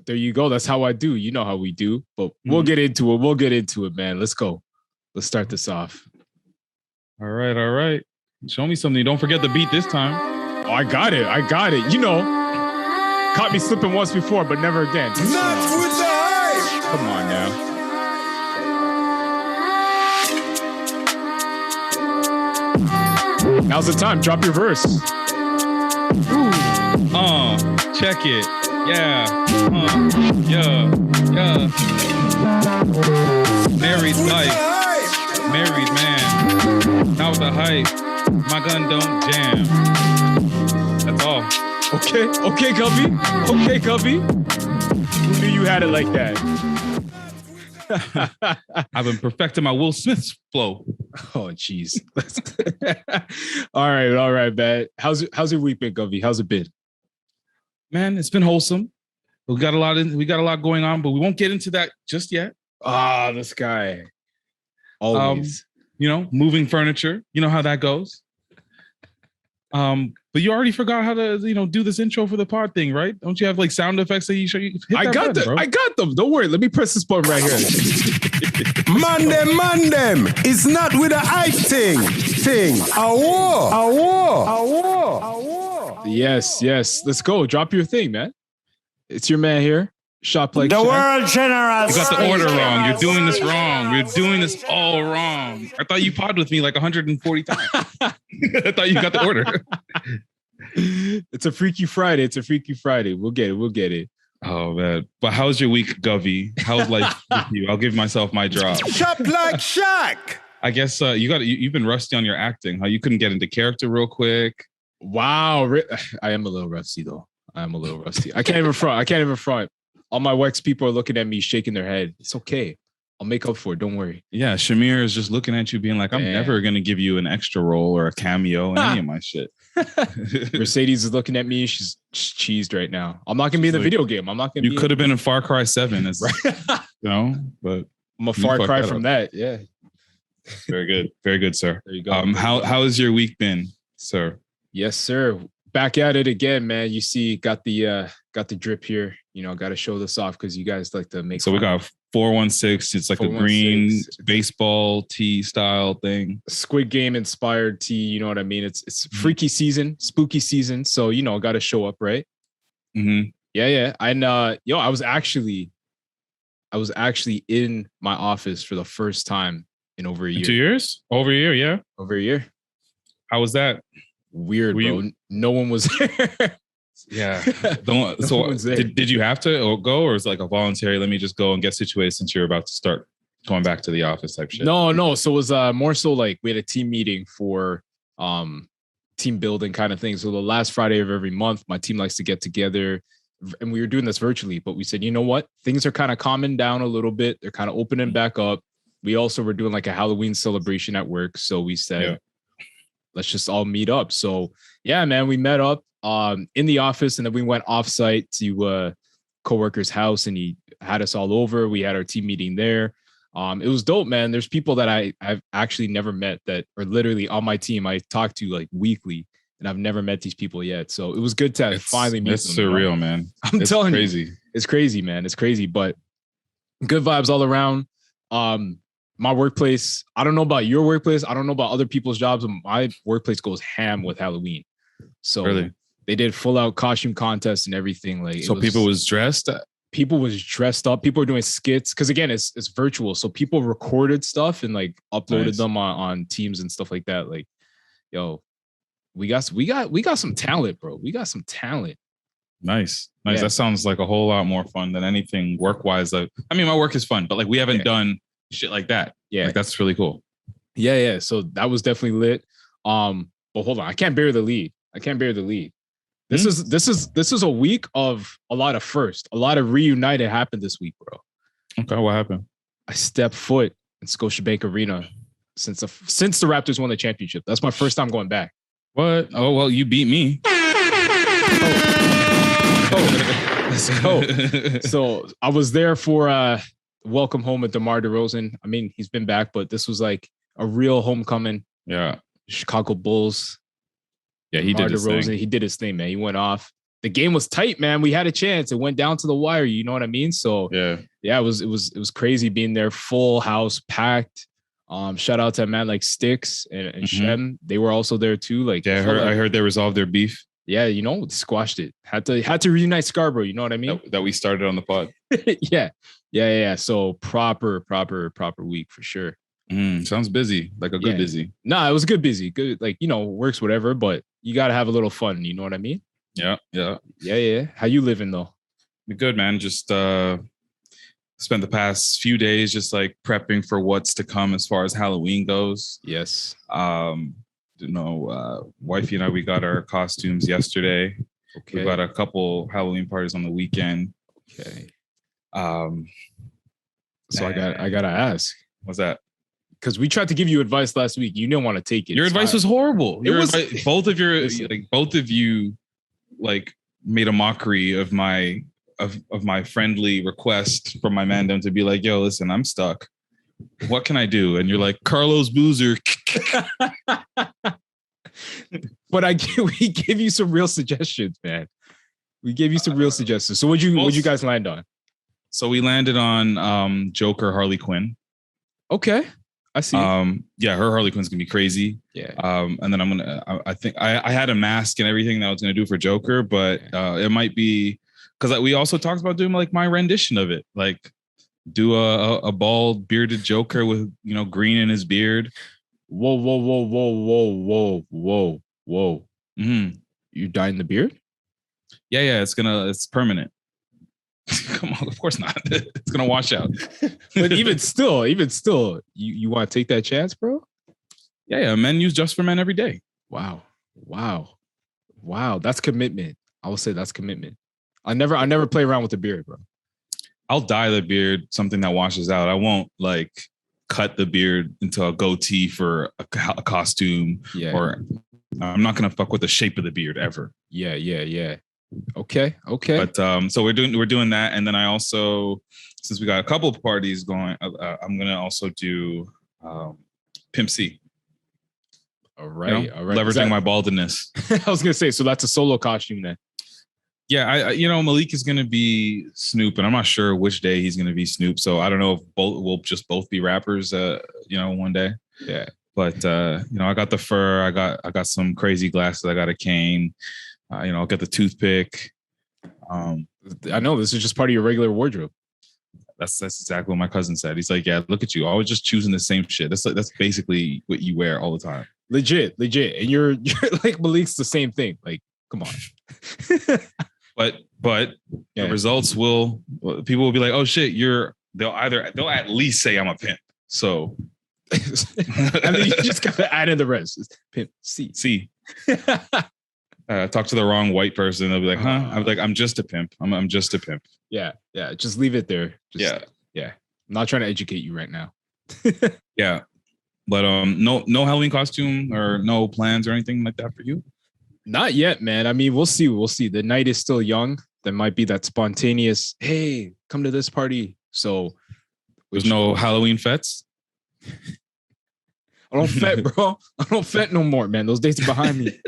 there you go. That's how I do. You know how we do. But we'll Mhm. get into it. We'll get into it, man. Let's go. Let's start this off. All right, all right. Show me something. Don't forget the beat this time. Oh, I got it. I got it. You know, caught me slipping once before, but never again. Not with the hype. Come on now. Now's the time. Drop your verse. Check it. Yeah. Yeah. Married life. Married man. Now with the hype. My gun don't jam. That's all. Okay, Gubby. Who knew you had it like that? I've been perfecting my Will Smith flow. Oh, jeez. all right, man. How's your week been, Gubby? How's it been? Man, it's been wholesome. We got a lot going on, but we won't get into that just yet. This guy. Always. Moving furniture. You know how that goes. But you already forgot how to, do this intro for the pod thing, right? Don't you have like sound effects that you show you? I got them. Don't worry. Let me press this button right here. Mandem. It's not with a hype thing. A war. Yes. Let's go. Drop your thing, man. It's your man here. Shop like the world general. You got the order wrong. You're doing this wrong. We're doing this all wrong. I thought you pod with me like 140 times. I thought you got the order. It's a Freaky Friday. We'll get it. Oh man. But how's your week, Govey? How's life with you? I'll give myself my drop. Shop like Shaq. I guess you've been rusty on your acting. How you couldn't get into character real quick. Wow. I am a little rusty though. I can't even front. All my Wex people are looking at me, shaking their head. It's okay. I'll make up for it. Don't worry. Yeah, Shamir is just looking at you being like, I'm never going to give you an extra role or a cameo in any of my shit. Mercedes is looking at me. She's cheesed right now. I'm not going to be in the video game. I'm not going to be. You could have been in Far Cry 7. But I'm a far cry from that. Yeah. Very good. Very good, sir. There you go. How has your week been, sir? Yes, sir. Back at it again, man. You see, got the drip here. Got to show this off because you guys like to make. So we got 416. It's like a green baseball tee style thing. Squid Game inspired tee. You know what I mean? It's freaky season, spooky season. So got to show up, right? Mm-hmm. Yeah. And I was actually in my office for the first time in over a year. 2 years? Over a year, yeah. Over a year. How was that? Weird, bro. No one was there. Yeah. Did you have to go, or is it like a voluntary, let me just go and get situated since you're about to start going back to the office type shit? No. So it was more so like we had a team meeting for team building kind of thing. So the last Friday of every month, my team likes to get together, and we were doing this virtually, but we said, you know what? Things are kind of calming down a little bit. They're kind of opening back up. We also were doing like a Halloween celebration at work. So we said, let's just all meet up. So yeah, man, we met up in the office, and then we went offsite to a coworker's house, and he had us all over. We had our team meeting there. It was dope, man. There's people that I've actually never met that are literally on my team. I talk to like weekly, and I've never met these people yet. So it was good to finally meet them. It's surreal, man. It's telling you, it's crazy, man. It's crazy, but good vibes all around. My workplace, I don't know about your workplace. I don't know about other people's jobs, but my workplace goes ham with Halloween. So really? They did full out costume contests and everything. People was dressed? People was dressed up. People were doing skits. Cause again, it's virtual. So people recorded stuff and like uploaded them on Teams and stuff like that. Like, yo, we got some talent, bro. We got some talent. Nice. Yeah. That sounds like a whole lot more fun than anything work-wise. I mean, my work is fun, but like we haven't done shit like that. Yeah. Like that's really cool. Yeah. So that was definitely lit. But hold on. I can't bear the lead. This is a week of a lot of first. A lot of reunited happened this week, bro. Okay, what happened? I stepped foot in Scotiabank Arena since the Raptors won the championship. That's my first time going back. What? Oh, well, you beat me. Let's go. So I was there for welcome home at DeMar DeRozan. I mean, he's been back, but this was like a real homecoming. Yeah. Chicago Bulls. Yeah, he did his thing. He did his thing, man. He went off. the game was tight, man. We had a chance. It went down to the wire. You know what I mean? So yeah, it was crazy being there. Full house, packed. Shout out to a man like Sticks and Shem. They were also there too. Like, I heard they resolved their beef. Yeah, you know, squashed it. Had to reunite Scarborough. You know what I mean? That we started on the pod. Yeah. So proper week for sure. Sounds busy, like a good busy. Nah, it was good busy. Good, like, you know, works whatever, but you got to have a little fun. You know what I mean? Yeah. How you living though? Good, man. Just spent the past few days just like prepping for what's to come as far as Halloween goes. Yes. Wifey and I, we got our costumes yesterday. Okay. We got a couple Halloween parties on the weekend. Okay. So I gotta ask. What's that? Because we tried to give you advice last week. You didn't want to take it. Your advice was horrible. Both of you like made a mockery of my friendly request from my mandem to be like, yo, listen, I'm stuck. What can I do? And you're like, Carlos Boozer. But we gave you some real suggestions, man. We gave you some real suggestions. So what'd you guys land on? So we landed on Joker Harley Quinn. Okay. I see. Her Harley Quinn's gonna be crazy. Yeah. And then I think I had a mask and everything that I was gonna do for Joker, but it might be because we also talked about doing like my rendition of it, like do a bald bearded Joker with, you know, green in his beard. Whoa. You dyeing the beard? Yeah. It's permanent. Come on, of course not. It's gonna wash out. But even still, you want to take that chance, bro? Yeah. Men use Just for Men every day. Wow. That's commitment. I will say that's commitment. I never play around with the beard, bro. I'll dye the beard something that washes out. I won't like cut the beard into a goatee for a costume. Yeah. Or I'm not gonna fuck with the shape of the beard ever. Yeah. Okay. But so we're doing that, and then I also, since we got a couple of parties going, I'm gonna also do Pimp C. All right. You know, leveraging my baldness. I was gonna say, so that's a solo costume then. Yeah, Malik is gonna be Snoop, and I'm not sure which day he's gonna be Snoop. So I don't know if we'll just both be rappers. One day. Yeah. But I got the fur. I got some crazy glasses. I got a cane. I'll get the toothpick. I know this is just part of your regular wardrobe. That's exactly what my cousin said. He's like, yeah, look at you, always just choosing the same shit. That's basically what you wear all the time. Legit. And you're like Malik's the same thing. Like, come on. but the results people will be like, oh shit, they'll at least say I'm a pimp. So and then you just gotta add in the rest. It's pimp C. Talk to the wrong white person. They'll be like, huh? I'm like, I'm just a pimp. I'm just a pimp. Yeah. Just leave it there. Yeah. I'm not trying to educate you right now. Yeah. But no Halloween costume or no plans or anything like that for you? Not yet, man. I mean, we'll see. The night is still young. There might be that spontaneous, hey, come to this party. So there's no Halloween fetes? I don't fet, bro. I don't fet no more, man. Those days are behind me.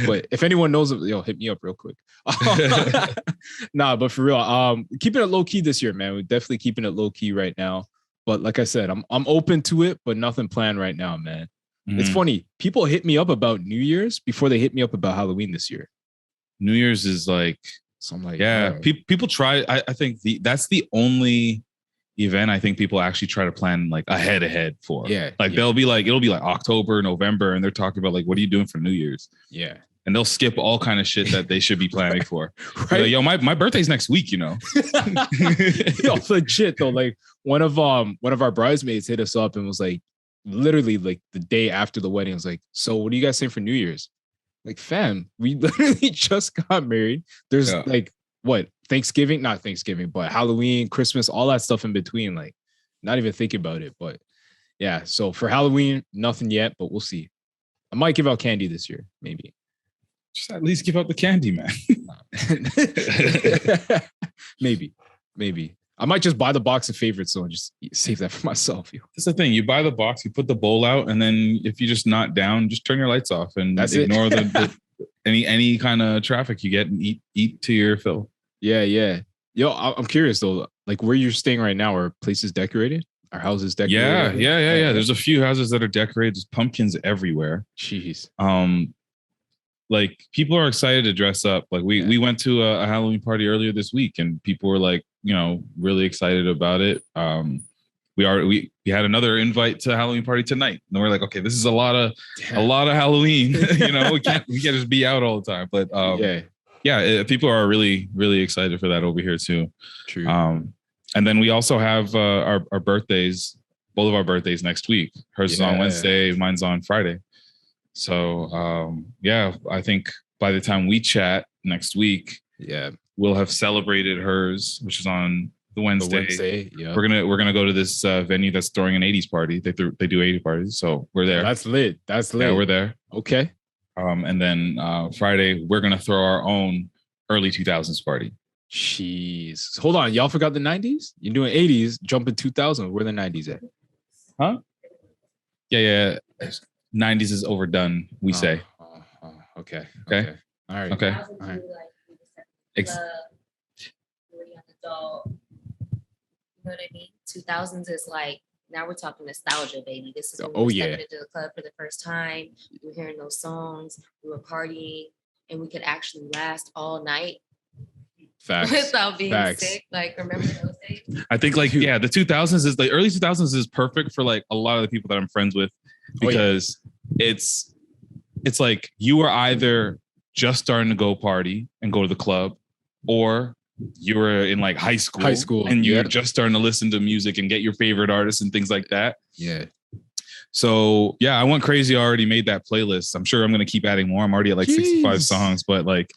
But if anyone knows it, hit me up real quick. Nah, but for real, keeping it low key this year, man. We're definitely keeping it low key right now. But like I said, I'm open to it, but nothing planned right now, man. Mm-hmm. It's funny. People hit me up about New Year's before they hit me up about Halloween this year. New Year's is like, so I'm like, yeah. People try. I think that's the only event I think people actually try to plan like ahead for. Yeah. They'll be like, it'll be like October, November, and they're talking about like, what are you doing for New Year's? Yeah. And they'll skip all kind of shit that they should be planning for. Right. Like, yo, my birthday's next week, Yo, legit though. Like one of our bridesmaids hit us up and was like, literally like the day after the wedding, I was like, so what are you guys saying for New Year's? Like, fam, we literally just got married. There's like what? Not Thanksgiving, but Halloween, Christmas, all that stuff in between. Like, not even thinking about it. But yeah, so for Halloween, nothing yet, but we'll see. I might give out candy this year, maybe. Just at least give out the candy, man. Maybe. I might just buy the box of favorites though and just save that for myself. That's the thing. You buy the box, you put the bowl out, and then if you're just not down, just turn your lights off and that's ignore any kind of traffic you get and eat to your fill. Yeah. Yo, I'm curious though, like where you're staying right now, are places decorated? Are houses decorated? Yeah. There's a few houses that are decorated. There's pumpkins everywhere. Jeez. Like people are excited to dress up. Like we went to a Halloween party earlier this week, and people were like, really excited about it. We had another invite to a Halloween party tonight, and we're like, okay, this is a lot of Halloween. we can't just be out all the time. But people are really, really excited for that over here too. True. And then we also have our birthdays, both of our birthdays next week. Hers is on Wednesday, mine's on Friday. So I think by the time we chat next week, we'll have celebrated hers, which is on the Wednesday. We're gonna go to this venue that's throwing an 80s party. They do 80s parties, so we're there. That's lit. Yeah, we're there. Okay. And then Friday we're gonna throw our own early 2000s party. Jeez. Hold on, y'all forgot the 90s? You're doing 80s, jumping 2000. Where the 90s at? Huh? Yeah. 90s is overdone, we say. Okay. All right. Okay. All right. You know what I mean? 2000s is like, now we're talking nostalgia, baby. This is when we were stepping into the club for the first time. We were hearing those songs. We were partying, and we could actually last all night. Facts. Without being sick. Like, remember those days? I think the 2000s is the early 2000s is perfect for like a lot of the people that I'm friends with, because it's like you were either just starting to go party and go to the club, or you were in like high school and you're just starting to listen to music and get your favorite artists and things like that. Yeah. So I went crazy. I already made that playlist. I'm sure I'm going to keep adding more. I'm already at like 65 songs, but like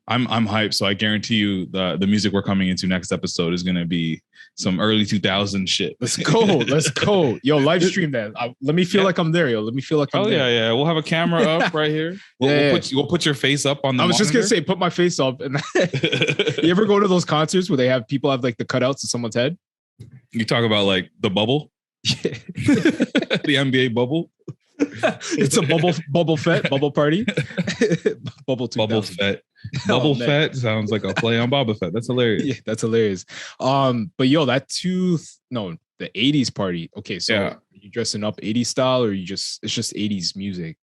I'm hyped. So I guarantee you the music we're coming into next episode is going to be some early 2000 shit. Let's go. Yo, live stream that. Let me feel like I'm there, yo. Let me feel like I'm there. Yeah. We'll have a camera up right here. We'll put your face up on the was just going to say, put my face up. And you ever go to those concerts where they have people have like the cutouts of someone's head? You talk about like the bubble? The NBA bubble? It's a bubble fett, bubble party. Bubble fett. Bubble Fett sounds like a play on Boba Fett. That's hilarious. Yeah, that's hilarious. But yo, the 80s party. Okay, so are you dressing up 80s style, or it's just 80s music?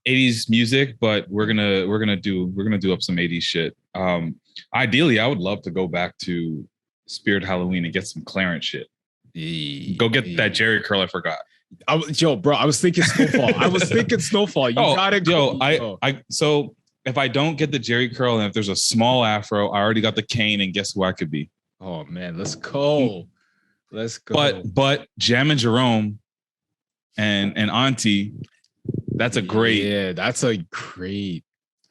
80s music, but we're gonna do up some 80s shit. Ideally, I would love to go back to Spirit Halloween and get some Clarence shit. Go get that Jerry curl I forgot. I was thinking Snowfall. You gotta go. So if I don't get the Jerry curl and if there's a small afro, I already got the cane, and guess who I could be? Oh man, let's go. But Jam and Jerome and Auntie, that's a great. Yeah, that's a great.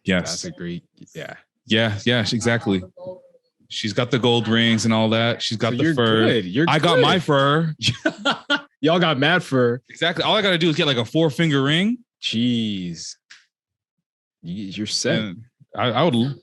Yes, that's a great. Yeah. Yeah, exactly. She's got the gold rings and all that. She's got the fur. I got my fur. Y'all got mad fur. Exactly. All I got to do is get like a 4-finger ring. Jeez. You're set. And I would.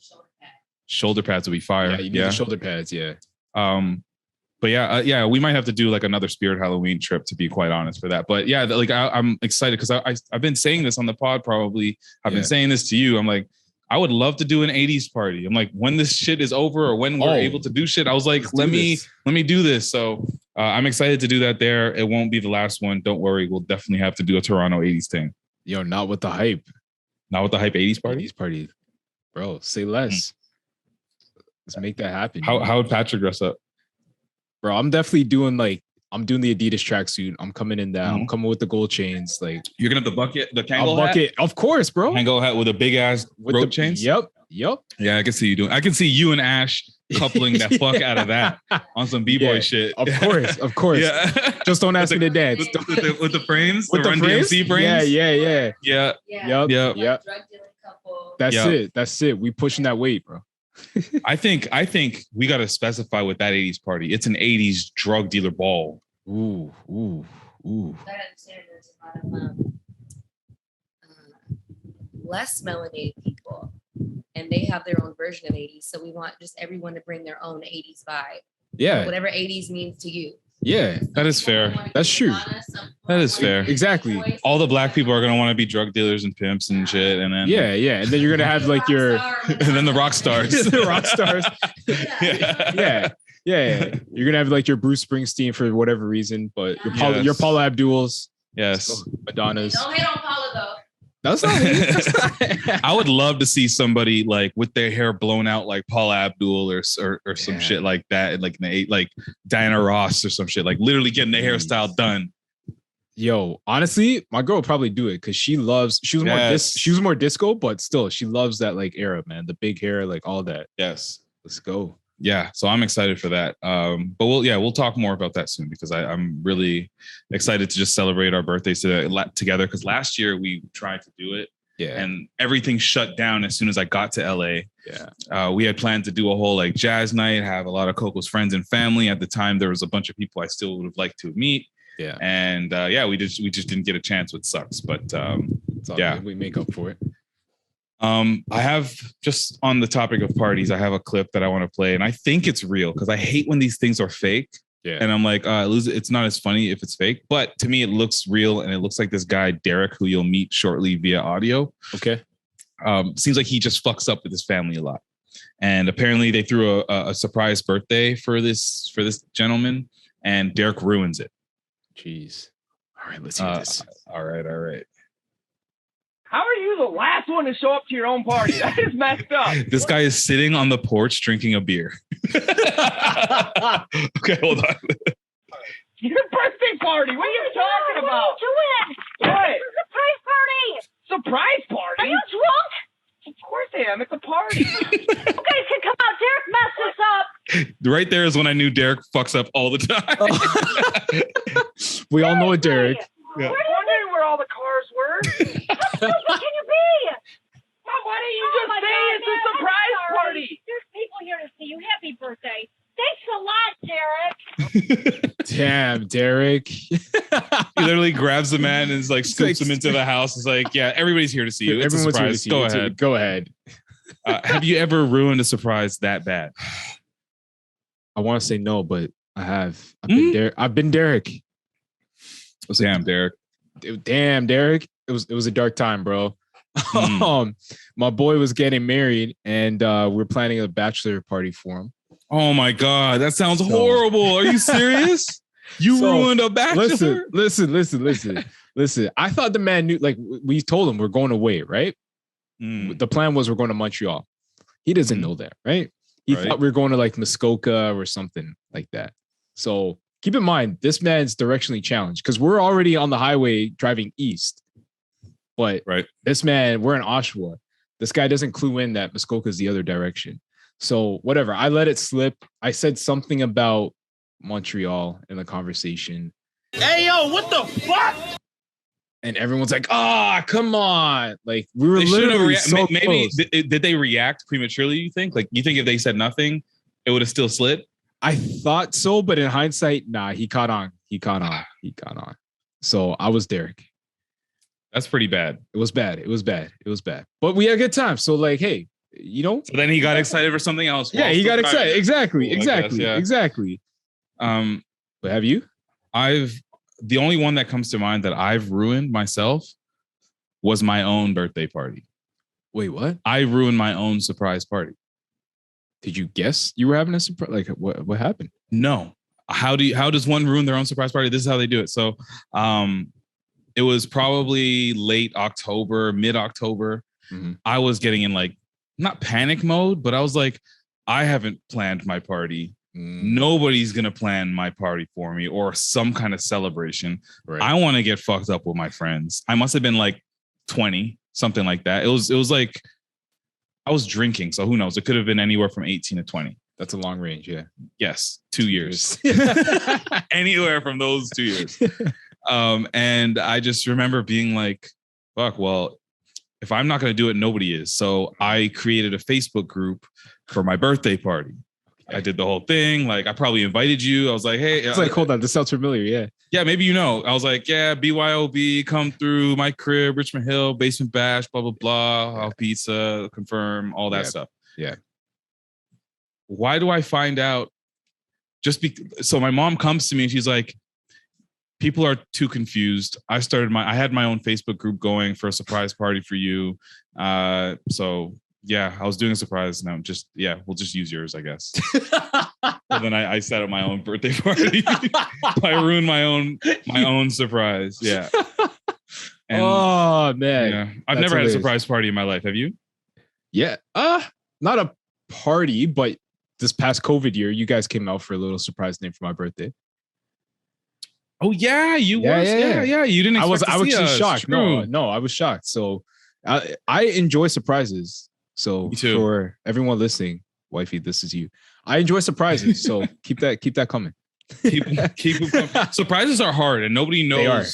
Shoulder pads would be fire. Yeah, you need the shoulder pads. Yeah. But we might have to do like another Spirit Halloween trip, to be quite honest, for that. But yeah, like I'm excited because I've been saying this on the pod. Probably I've been saying this to you. I'm like, I would love to do an 80s party. I'm like, when this shit is over, or when we're able to do shit, I was like, let me do this. So I'm excited to do that there. It won't be the last one. Don't worry. We'll definitely have to do a Toronto 80s thing. Yo, not with the hype. Not with the hype 80s party? 80s party. Bro, say less. Let's make that happen. How would Patrick dress up? Bro, I'm definitely doing the Adidas tracksuit. I'm coming in that. I'm coming with the gold chains. Like, you're gonna have the Kangol bucket, of course, bro. Kangol hat with a big ass rope chains. Yep. Yeah, I can see you doing. I can see you and Ash coupling that fuck out of that on some b-boy shit. Of course. Yeah. Just don't ask me to dance. With the frames, with the Run DMC frames. Yeah. Yep. That's it. We pushing that weight, bro. I think we got to specify with that 80s party. It's an 80s drug dealer ball. Ooh. I understand there's a lot of less melanated people, and they have their own version of 80s. So we want just everyone to bring their own 80s vibe. Yeah. Whatever 80s means to you. Yeah, that is fair. That's true. That is fair. Exactly. All the black people are gonna want to be drug dealers and pimps and shit, and then yeah, and then you're gonna have like your and then the rock stars, the rock stars. Yeah. You're gonna have like your Bruce Springsteen for whatever reason, but your Paula Abdul's, yes, Madonna's. Don't hate on Paula though. That's not. I would love to see somebody like with their hair blown out like Paula Abdul or some shit like that, like like Diana Ross or some shit, like literally getting their hairstyle done. Yo, honestly, my girl would probably do it because she was more disco, but still she loves that like era, man. The big hair, like all that. Yes. Let's go. Yeah, so I'm excited for that. But we'll talk more about that soon because I'm really excited to just celebrate our birthdays together. Because last year we tried to do it, and everything shut down as soon as I got to LA. Yeah, we had planned to do a whole like jazz night, have a lot of Coco's friends and family. At the time, there was a bunch of people I still would have liked to meet. Yeah, and we just didn't get a chance, which sucks. But we make up for it. I have, just on the topic of parties, I have a clip that I want to play, and I think it's real because I hate when these things are fake. Yeah. And I'm like, it's not as funny if it's fake, but to me, it looks real. And it looks like this guy, Derrick, who you'll meet shortly via audio. Okay. Seems like he just fucks up with his family a lot. And apparently they threw a surprise birthday for this gentleman, and Derrick ruins it. Jeez. All right, let's hear this. All right. How are you the last one to show up to your own party? That is messed up. This guy is sitting on the porch drinking a beer. Okay, hold on. Your birthday party. What are you talking about? What are you doing? What? It's a surprise party. Surprise party? Are you drunk? Of course I am. It's a party. You guys can come out. Derrick messed this up. Right there is when I knew Derrick fucks up all the time. We all know it, Derrick. Yeah. I'm wondering where all the cars were. How stupid can you be? Well, why don't you just say it's a surprise party? There's people here to see you. Happy birthday. Thanks a lot, Derrick. Damn, Derrick. He literally grabs the man and is like scoops him into the house. It's like, yeah, everybody's here to see you. It's a surprise. Go ahead. Go ahead. Have you ever ruined a surprise that bad? I want to say no, but I have. I've been Derrick. Damn, Derrick. Damn, Derrick. It was a dark time, bro. My boy was getting married, and we're planning a bachelor party for him. Oh my God, that sounds horrible. Are you serious? You ruined a bachelor? Listen. I thought the man knew, like we told him we're going away, right? The plan was we're going to Montreal. He doesn't know that, right? He thought we were going to like Muskoka or something like that. So keep in mind, this man's directionally challenged because we're already on the highway driving east. But this man, we're in Oshawa. This guy doesn't clue in that Muskoka is the other direction. So whatever, I let it slip. I said something about Montreal in the conversation. Hey, yo, what the fuck? And everyone's like, come on. Like we were literally so maybe close. Did they react prematurely, you think? Like, you think if they said nothing, it would have still slid? I thought so, but in hindsight, nah, he caught on. So I was Derrick. That's pretty bad. It was bad. But we had a good time. So like, hey, So then he got excited for something else. Yeah, he got excited. Exactly. But have you? The only one that comes to mind that I've ruined myself was my own birthday party. Wait, what? I ruined my own surprise party. Did you guess you were having a surprise? Like what happened? No. How does one ruin their own surprise party? This is how they do it. So it was probably late October, mid-October. Mm-hmm. I was getting in like, not panic mode, but I was like, I haven't planned my party. Nobody's going to plan my party for me or some kind of celebration. Right. I want to get fucked up with my friends. I must have been like 20, something like that. It was like, I was drinking. So who knows? It could have been anywhere from 18 to 20. That's a long range. Yeah. Yes. 2 years. Anywhere from those 2 years. And I just remember being like, fuck, well, if I'm not going to do it, nobody is. So I created a Facebook group for my birthday party. I did the whole thing. Like, I probably invited you. I was like, hey. It's like, hold on. This sounds familiar. Yeah. Yeah, maybe you know. I was like, yeah, BYOB, come through my crib, Richmond Hill, basement bash, blah, blah, blah. I'll pizza, confirm, all that stuff. Yeah. Why do I find out so my mom comes to me and she's like, people are too confused. I had my own Facebook group going for a surprise party for you. So yeah, I was doing a surprise. Now we'll just use yours, I guess. And then I set up my own birthday party. I ruined my own surprise. Yeah. And, oh man. Yeah. I've never had a surprise party in my life. Have you? Yeah. Not a party, but this past COVID year, you guys came out for a little surprise name for my birthday. Oh yeah, you was. Yeah. You didn't. I was just shocked. True. No, I was shocked. So I enjoy surprises. So for everyone listening, wifey, this is you. I enjoy surprises. So keep that coming. Keep coming. Surprises are hard, and nobody knows. They are.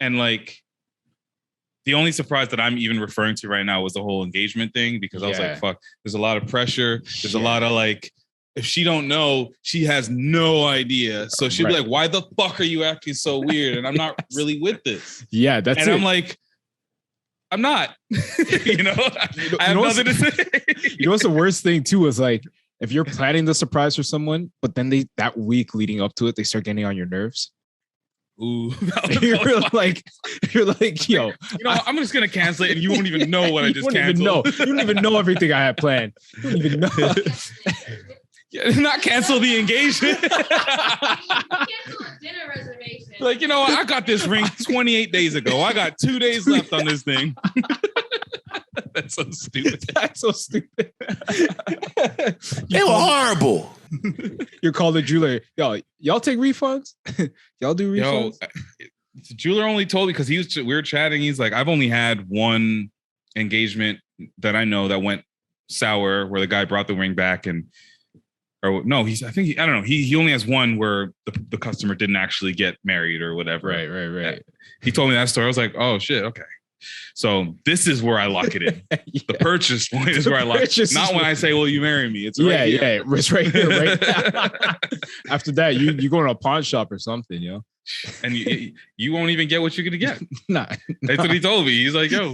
And like, the only surprise that I'm even referring to right now was the whole engagement thing, because I was like, fuck, there's a lot of pressure. There's a lot of like, if she don't know, she has no idea. So she'll be like, why the fuck are you acting so weird? And I'm not really with this. Yeah, that's it. And I'm like, I'm not. I have nothing to say. You know what's the worst thing too is like, if you're planning the surprise for someone, but then that week leading up to it, they start getting on your nerves. Ooh, you're like, yo, I'm just gonna cancel it, and you won't even know what I just canceled. You don't even know everything I had planned. You don't even know. Not cancel the engagement. Cancel a dinner reservation. Like, I got this ring 28 days ago. I got 2 days left on this thing. That's so stupid. They were horrible. You're calling the jeweler. Y'all take refunds? Y'all do refunds? The jeweler only told me because we were chatting. He's like, I've only had one engagement that I know that went sour, where the guy brought the ring back I don't know. He only has one where the customer didn't actually get married or whatever. Right. He told me that story. I was like, oh shit, okay. So this is where I lock it in. The purchase point is where I lock it. Not when I say, will you marry me? It's right here. Yeah. It's right here, right? After that, you go to a pawn shop or something, And you won't even get what you're gonna get. Nah. That's what he told me. He's like, yo,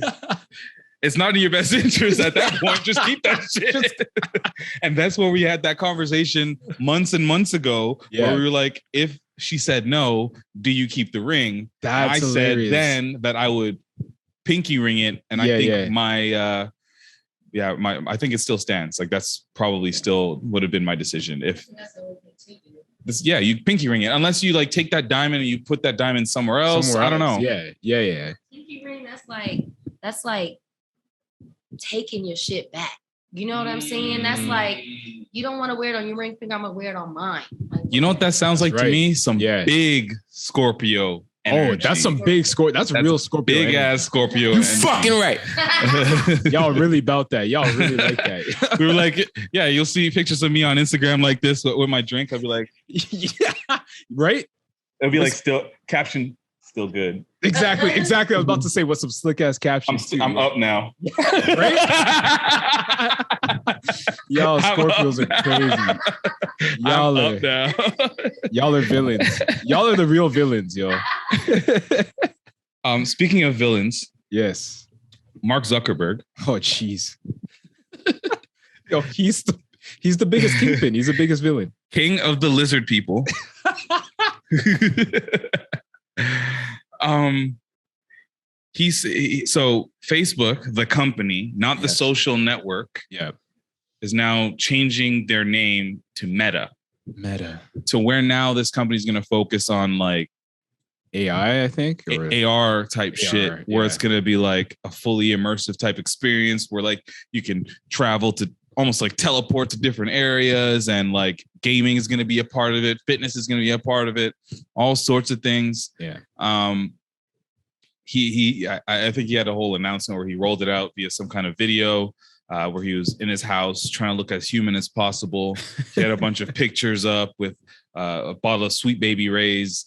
it's not in your best interest at that point. Just keep that shit. And that's where we had that conversation months and months ago, where we were like, if she said no, do you keep the ring? That's I hilarious. said then that I would pinky ring it, and I think I think it still stands. Like, that's probably still would have been my decision if you pinky ring it, unless you like take that diamond and you put that diamond somewhere else. I don't know. Yeah. Pinky ring, that's like taking your shit back. You know what I'm saying? That's like, you don't want to wear it on your ring finger, I'm gonna wear it on mine. Like, you know what that sounds like to me? Some big Scorpio energy. Oh, that's some big score. That's real Scorpio. Big ass Scorpio. You fucking right. Y'all really about that. Y'all really like that. We were like, yeah, you'll see pictures of me on Instagram like this with my drink. I'll be like, yeah, right? It'll be like still caption, still good. Exactly. I was about to say what's some slick ass captions. I'm up now. Right? Y'all Scorpios are crazy. Y'all are villains. Y'all are the real villains, yo. Speaking of villains, yes, Mark Zuckerberg. Oh, jeez. Yo, he's the biggest kingpin. He's the biggest villain. King of the lizard people. So Facebook, the company, not the social network, is now changing their name to Meta. To where now this company is going to focus on like AI, I think, or AR type shit, where it's going to be like a fully immersive type experience where like you can travel to almost like teleport to different areas, and like gaming is going to be a part of it. Fitness is going to be a part of it. All sorts of things. Yeah. I think he had a whole announcement where he rolled it out via some kind of video where he was in his house trying to look as human as possible. He had a bunch of pictures up with a bottle of Sweet Baby Ray's.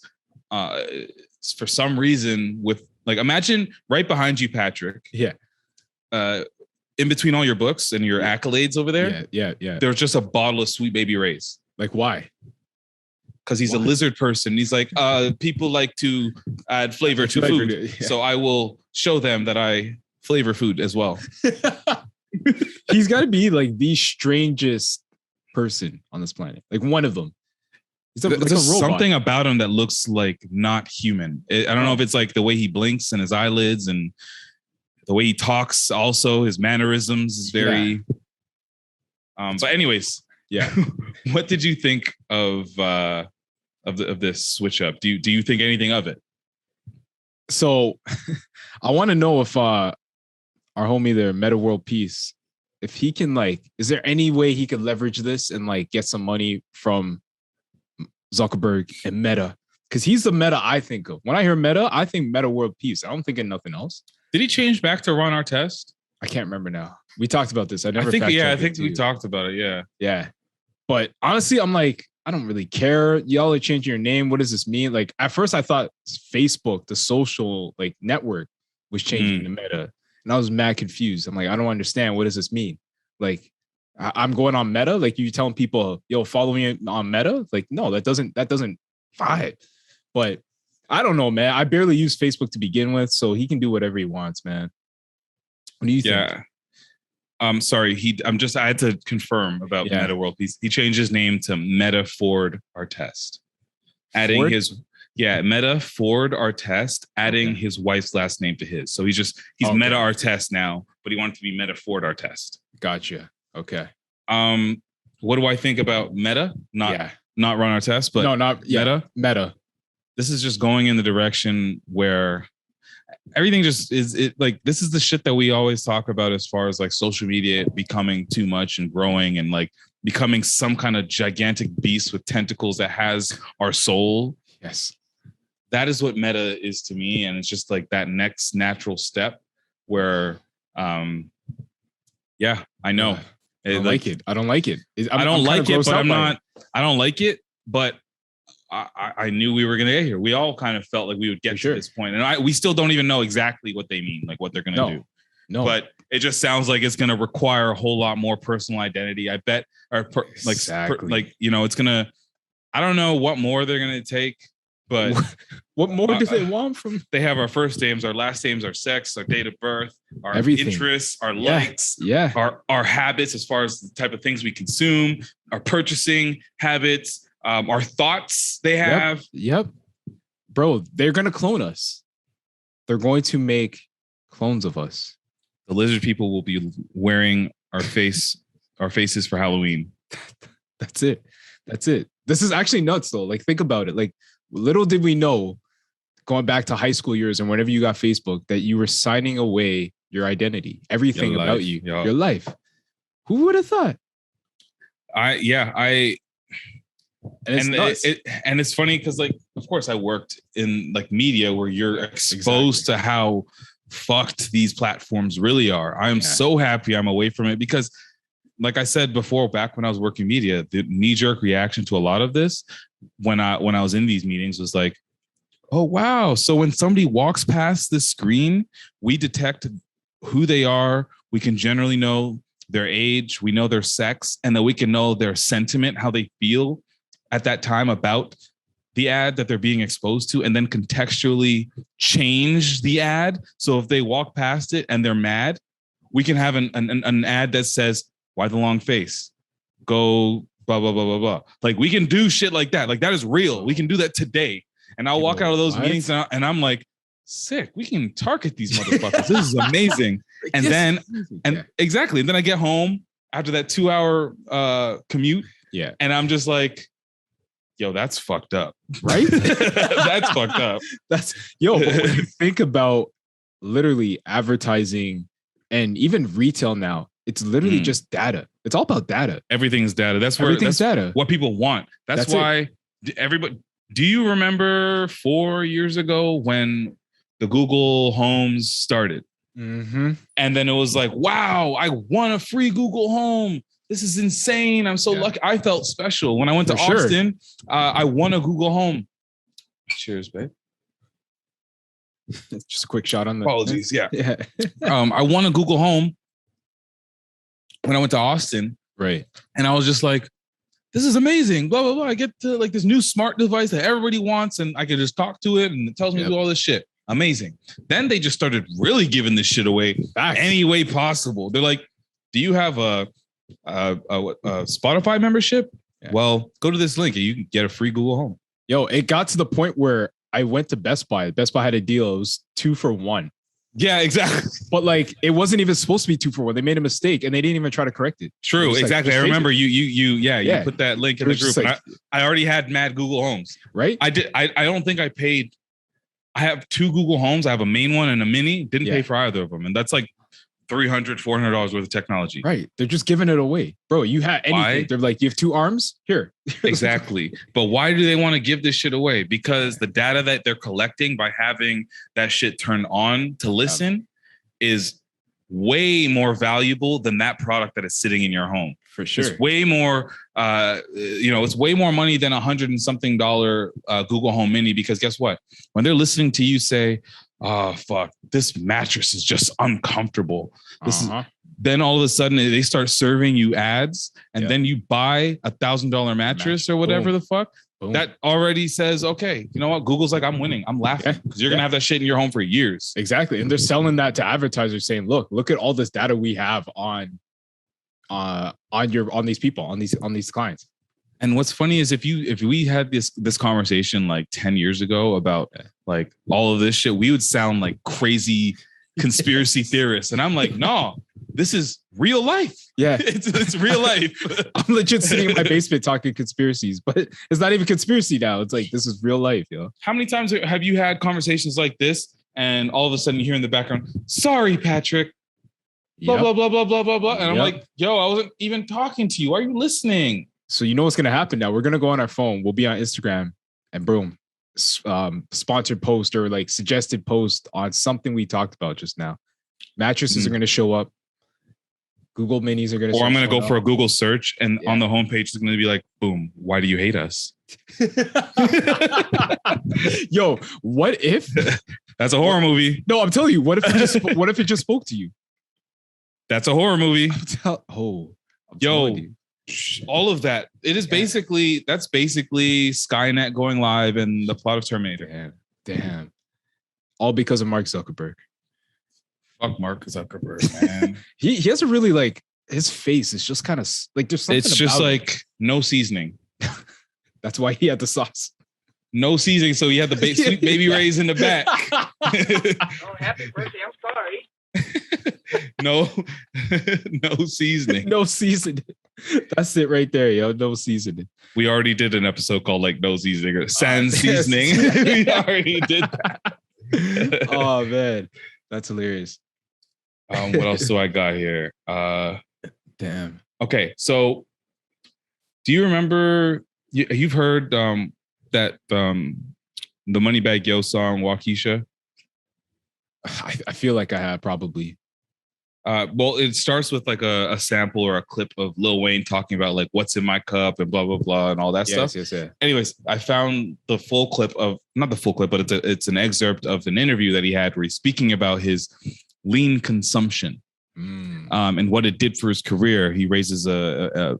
For some reason, with like, imagine right behind you, Patrick. Yeah. In between all your books and your accolades over there. Yeah. There's just a bottle of Sweet Baby Ray's. Like, why? Because he's a lizard person. He's like, people like to add flavor to food. Yeah. So I will show them that I flavor food as well. He's got to be like the strangest person on this planet. Like one of them. He's like a robot. Something about him that looks like not human. I don't know if it's like the way he blinks and his eyelids and the way he talks. Also, his mannerisms is very. But anyways, yeah. What did you think of this switch up? Do you think anything of it? So, I want to know if our homie there, Meta World Peace, if he can is there any way he could leverage this and get some money from Zuckerberg and Meta? Because he's the Meta I think of. When I hear Meta, I think Meta World Peace. I don't think of nothing else. Did he change back to Ron Artest? I can't remember now. We talked about this. I think we talked about it. Yeah. Yeah. But honestly, I'm I don't really care. Y'all are changing your name. What does this mean? At first I thought Facebook, the social network, was changing to Meta. And I was mad confused. I'm I don't understand. What does this mean? I'm going on Meta. You telling people, yo, follow me on Meta? No, that doesn't vibe. But I don't know, man. I barely use Facebook to begin with, so he can do whatever he wants, man. What do you think? Yeah. Sorry. I had to confirm about Meta World Peace. He changed his name to Meta Ford Artest, adding Meta Ford Artest, adding his wife's last name to his. So he's Meta Artest now, but he wanted to be Meta Ford Artest. Gotcha. Okay. What do I think about Meta? Not Ron Artest, but Meta. This is just going in the direction where everything just is this is the shit that we always talk about as far as social media becoming too much and growing and becoming some kind of gigantic beast with tentacles that has our soul. Yes. That is what Meta is to me. And it's just that next natural step where, I know. I don't like it. I don't like it. I don't like it, but I knew we were going to get here. We all kind of felt like we would get to this point. And we still don't even know exactly what they mean, what they're going to do. No. But it just sounds like it's going to require a whole lot more personal identity. I bet, exactly. it's going to, I don't know what more they're going to take, but what more do they want from? They have our first names, our last names, our sex, our date of birth, our everything. Interests, our likes, our habits as far as the type of things we consume, our purchasing habits, our thoughts they have. Yep. Bro, they're going to clone us. They're going to make clones of us. The lizard people will be wearing our faces for Halloween. That's it. This is actually nuts though. Think about it. Little did we know, going back to high school years and whenever you got Facebook, that you were signing away your identity, everything about you, your life. Who would have thought? And it's funny because of course I worked in media where you're exposed to how fucked these platforms really are. I'm so happy I'm away from it because like I said before, back when I was working media, the knee-jerk reaction to a lot of this when I was in these meetings was oh wow. So when somebody walks past the screen, we detect who they are. We can generally know their age, we know their sex, and then we can know their sentiment, how they feel at that time about the ad that they're being exposed to, and then contextually change the ad. So if they walk past it and they're mad, we can have an ad that says, why the long face? Go blah, blah, blah, blah, blah. We can do shit like that. That is real. We can do that today. And I'll walk out of those meetings and I'm sick. We can target these motherfuckers. This is amazing. And exactly. And then I get home after that 2-hour commute. Yeah. And I'm just yo, that's fucked up. Right? That's fucked up. But when you think about literally advertising and even retail now, it's literally just data. It's all about data. Everything's data. That's data. What people want. That's why everybody. Do you remember 4 years ago when the Google Homes started? Mm-hmm. And then it was wow, I want a free Google Home. This is insane. I'm so lucky. I felt special when I went to Austin. I won a Google Home. Cheers, babe. Just a quick shot on the apologies. Yeah. I won a Google Home when I went to Austin. Right. And I was just this is amazing. Blah, blah, blah. I get to this new smart device that everybody wants, and I can just talk to it and it tells me to do all this shit. Amazing. Then they just started really giving this shit away any way possible. They're do you have a Spotify membership? Yeah. Well, go to this link and you can get a free Google Home. Yo, it got to the point where I went to Best Buy. Best Buy had a deal. It was 2 for 1. Yeah, exactly. But like, it wasn't even supposed to be 2 for 1. They made a mistake and they didn't even try to correct it. True, exactly. Like, I remember you put that link in the group. Like, I already had mad Google Homes. Right? I don't think I paid. I have 2 Google Homes. I have a main one and a mini. Didn't pay for either of them. And that's like $300, $400 worth of technology. Right. They're just giving it away. Bro, you had anything. Why? They're like, you have 2 arms? Here. Exactly. But why do they want to give this shit away? Because the data that they're collecting by having that shit turned on to listen is way more valuable than that product that is sitting in your home. For sure. It's way more, it's way more money than $100 and something Google Home Mini. Because guess what? When they're listening to you say, "Oh fuck, this mattress is just uncomfortable," then all of a sudden they start serving you ads, and then you buy $1,000 mattress or whatever the fuck. Boom. That already says, okay, you know what? Google's like, I'm winning. I'm laughing because you're gonna have that shit in your home for years. Exactly, and they're selling that to advertisers, saying, "Look at all this data we have on these people, on these clients." And what's funny is if we had this conversation like 10 years ago about like all of this shit, we would sound like crazy conspiracy theorists. And I'm like, no, this is real life. Yeah, it's real life. I'm legit sitting in my basement talking conspiracies, but it's not even conspiracy now. It's like, this is real life, yo. How many times have you had conversations like this, and all of a sudden you hear in the background, "Sorry, Patrick, blah, blah, blah, blah, blah, blah, blah." And I'm like, yo, I wasn't even talking to you. Why are you listening? So you know what's going to happen now? We're going to go on our phone. We'll be on Instagram and boom, sponsored post or like suggested post on something we talked about just now. Mattresses are going to show up. Google minis are going to Or I'm going to go for a Google search, and on the homepage it's going to be like, boom, "Why do you hate us?" Yo, what if? That's a horror movie. No, I'm telling you. What if it just spoke to you? That's a horror movie. Yo, all of that. It is basically Skynet going live and the plot of Terminator. Damn. All because of Mark Zuckerberg. Fuck Mark Zuckerberg, man. he has a really like, his face is just kind of like, there's something. It's just like no seasoning. That's why he had the sauce. No seasoning, so he had the sweet baby rays in the back. Oh, happy birthday! I'm sorry. No seasoning. No seasoning. That's it right there, yo. No seasoning. We already did an episode called like no seasoning or sans seasoning. We already did that. Oh man, that's hilarious. What else do I got here? Damn. Okay, so do you remember? You've heard that the Moneybagg Yo song Waukesha? I feel like I have probably. Well, it starts with like a sample or a clip of Lil Wayne talking about like what's in my cup and blah blah blah and all that stuff. Yes. Anyways, I found the full clip of, not the full clip, but it's an excerpt of an interview that he had where he's speaking about his lean consumption and what it did for his career. He raises an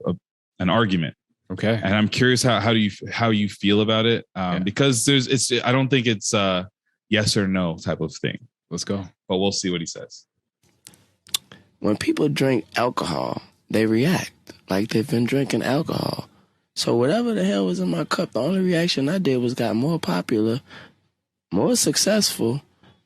argument. Okay, and I'm curious how you feel about it because I don't think it's a yes or no type of thing. Let's go, but we'll see what he says. When people drink alcohol, they react like they've been drinking alcohol. So whatever the hell was in my cup, the only reaction I did was got more popular, more successful,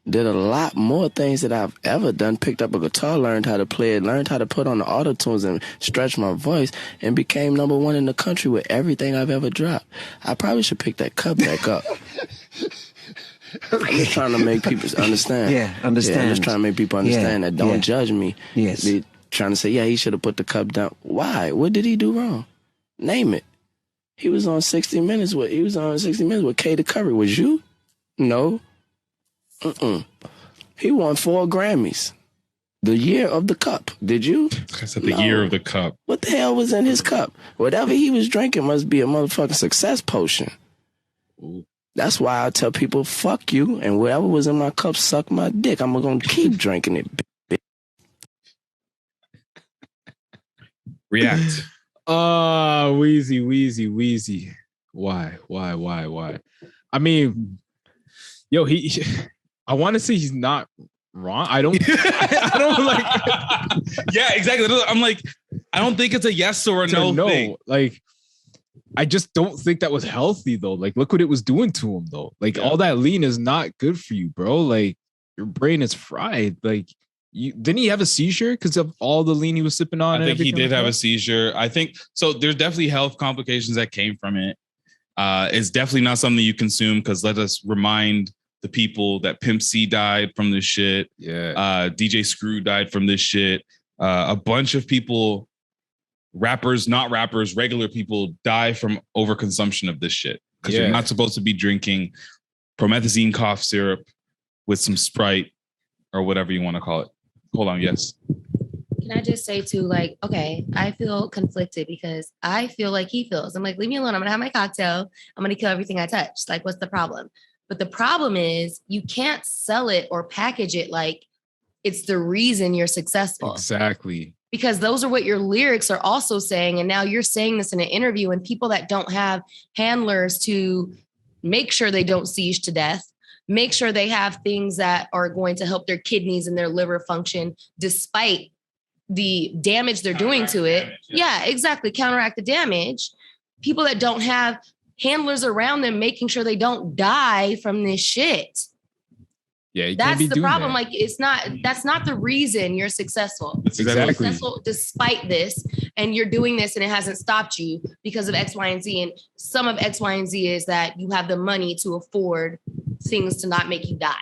did a lot more things that I've ever done, picked up a guitar, learned how to play it, learned how to put on the auto-tunes and stretch my voice, and became #1 in the country with everything I've ever dropped. I probably should pick that cup back up. I'm just trying to make people understand. Yeah, understand. I'm just trying to make people understand that don't judge me. Yes. They trying to say, yeah, he should have put the cup down. Why? What did he do wrong? Name it. He was on 60 Minutes with K the Curry. Was you? No. He won 4 Grammys. The year of the cup. Did you? I said the year of the cup. What the hell was in his cup? Whatever he was drinking must be a motherfucking success potion. Ooh. That's why I tell people, fuck you, and whatever was in my cup, suck my dick. I'm going to keep drinking it. React. Wheezy. Why? I mean, yo, I want to say he's not wrong. I don't like. Yeah, exactly. I'm like, I don't think it's a yes or a no thing. Like, I just don't think that was healthy though. Like, look what it was doing to him though. Like, all that lean is not good for you, bro. Like, your brain is fried. Like, didn't he have a seizure because of all the lean he was sipping on? I think he did have a seizure. I think so. There's definitely health complications that came from it. It's definitely not something you consume because let us remind the people that Pimp C died from this shit. Yeah. DJ Screw died from this shit. A bunch of people, rappers, not rappers, regular people die from overconsumption of this shit because you're not supposed to be drinking promethazine cough syrup with some Sprite or whatever you want to call it. Hold on. Yes. Can I just say too, like, okay, I feel conflicted because I feel like he feels. I'm like, leave me alone. I'm going to have my cocktail. I'm going to kill everything I touch. Like, what's the problem? But the problem is you can't sell it or package it like it's the reason you're successful. Exactly. Because those are what your lyrics are also saying. And now you're saying this in an interview, and people that don't have handlers to make sure they don't seize to death, make sure they have things that are going to help their kidneys and their liver function despite the damage they're doing to it. Yeah, exactly. Counteract the damage. People that don't have handlers around them making sure they don't die from this shit. Yeah, that's the problem. That. Like, that's not the reason you're successful. Exactly. You're successful despite this, and you're doing this and it hasn't stopped you because of X, Y, and Z. And some of X, Y, and Z is that you have the money to afford things to not make you die.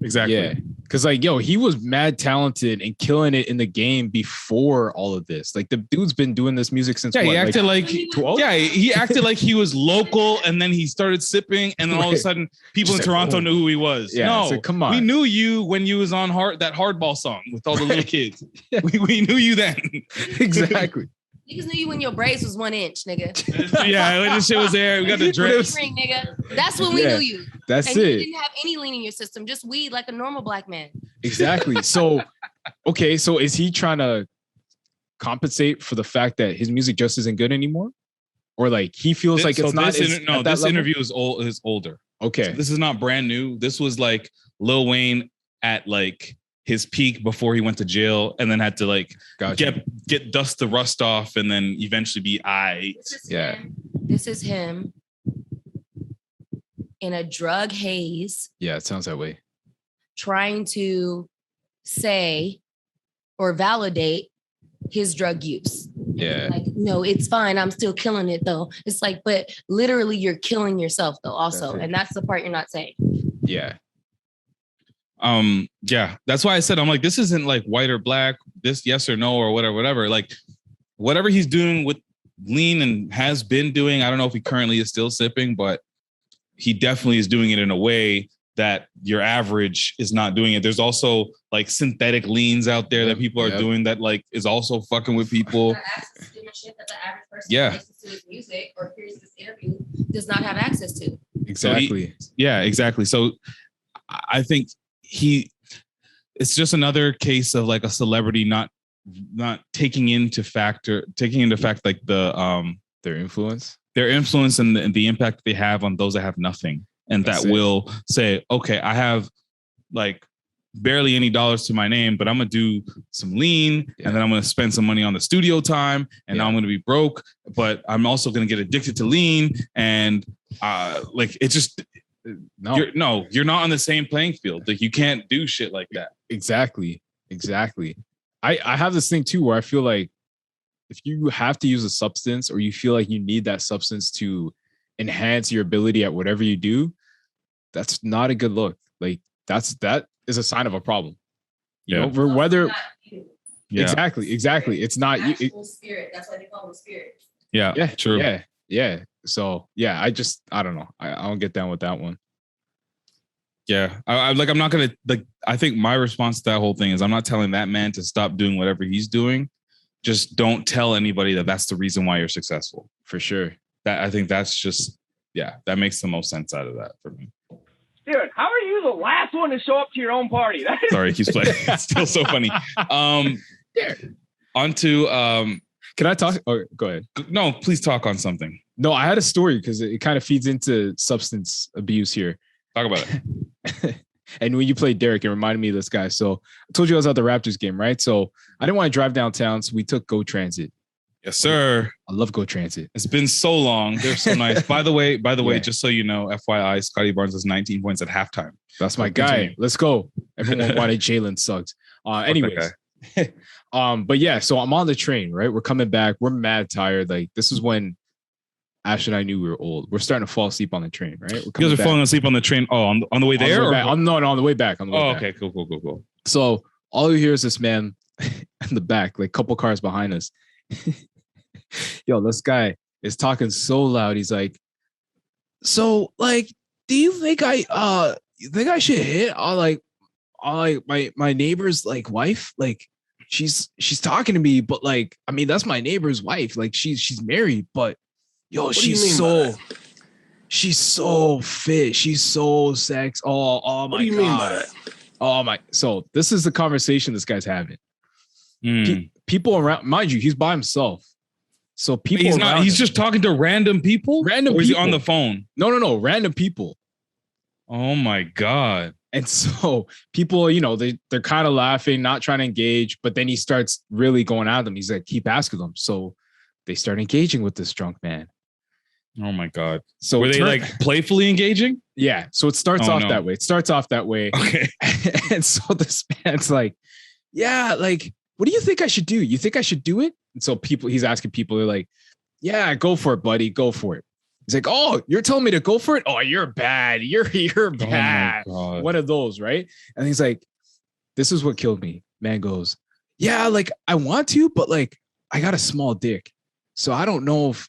Exactly. Yeah. Because, like, yo, he was mad talented and killing it in the game before all of this. Like, the dude's been doing this music since he acted like 12? Yeah, he acted like he was local, and then he started sipping, and then all of a sudden, people in Toronto knew who he was. Yeah, no, so come on. We knew you when you was on that hardball song with all the little kids. We knew you then. Exactly. Niggas knew you when your braids was 1 inch, nigga. Yeah, when the shit was there, we got the dress. Ring, nigga. That's when we knew you. That's and it. You didn't have any lean in your system, just weed like a normal black man. Exactly. So, okay, so is he trying to compensate for the fact that his music just isn't good anymore? Or like he feels like it's not? This interview is older. Okay. So this is not brand new. This was like Lil Wayne at like his peak before he went to jail and then had to like get dust the rust off and then eventually be This is him in a drug haze. Yeah, it sounds that way. Trying to say or validate his drug use. Yeah. Like, no, it's fine. I'm still killing it though. It's like, but literally you're killing yourself though also. And that's the part you're not saying. Yeah. Yeah, that's why I said, I'm like, this isn't like white or black, this yes or no or whatever. Like whatever he's doing with lean and has been doing, I don't know if he currently is still sipping, but he definitely is doing it in a way that your average is not doing it. There's also like synthetic leans out there that people are doing that like is also fucking with people. Yeah. To his music or hears this interview does not have access to. Exactly. Exactly. So I think it's just another case of like a celebrity not taking into fact like the their influence and the impact they have on those that have nothing, and that will say, okay, I have like barely any dollars to my name, but I'm gonna do some lean and then I'm gonna spend some money on the studio time, and now I'm gonna be broke, but I'm also gonna get addicted to lean, and like it just. You're not on the same playing field. Like you can't do shit like that. Exactly. I have this thing too where I feel like if you have to use a substance or you feel like you need that substance to enhance your ability at whatever you do, that's not a good look. Like that is a sign of a problem. You know, for whether exactly. It's not you. Spirit. That's why they call them spirits. Yeah. True. Yeah. So I don't know. I don't get down with that one. Yeah. I'm not gonna like. I think my response to that whole thing is I'm not telling that man to stop doing whatever he's doing. Just don't tell anybody that that's the reason why you're successful. For sure. I think that's just that makes the most sense out of that for me. Dude, how are you the last one to show up to your own party? Sorry, he keeps playing. It's still so funny. On to can I talk? Oh, go ahead. No, please talk on something. No, I had a story because it kind of feeds into substance abuse here. Talk about it. And when you played Derrick, it reminded me of this guy. So I told you I was at the Raptors game, right? So I didn't want to drive downtown, so we took Go Transit. Yes, sir. I love Go Transit. It's been so long. They're so nice. By the way, just so you know, FYI, Scotty Barnes has 19 points at halftime. That's my guy. Let's go. Everyone wanted Jalen Suggs. Anyways. But yeah, so I'm on the train, right? We're coming back. We're mad tired. Like, this is when Ash and I knew we were old. We're starting to fall asleep on the train, right? You guys are falling asleep on the train. Oh, on the way there? On the way back. Okay, cool. So all you hear is this man in the back, like, couple cars behind us. Yo, this guy is talking so loud. He's like, so, like, do you think I should hit my neighbor's, like, wife? Like, she's talking to me, but, like, I mean, that's my neighbor's wife. Like, she's married, but yo, she's so fit. She's so sex. Oh my God. What do you mean by that? Oh my. So this is the conversation this guy's having. People around, mind you, he's by himself. So people he's just talking to random people? Or is he on the phone? No. Random people. Oh my God. And so people, you know, they're kind of laughing, not trying to engage, but then he starts really going at them. He's like, keep asking them. So they start engaging with this drunk man. Oh my God. So were they like playfully engaging? Yeah. So it starts off that way. Okay. And so this man's like, yeah, like, what do you think I should do? You think I should do it? And so he's asking people, they're like, yeah, go for it, buddy. Go for it. He's like, oh, you're telling me to go for it? Oh, you're bad. You're bad. Oh, one of those, right? And he's like, this is what killed me. Man goes, yeah, like, I want to, but, like, I got a small dick. So I don't know if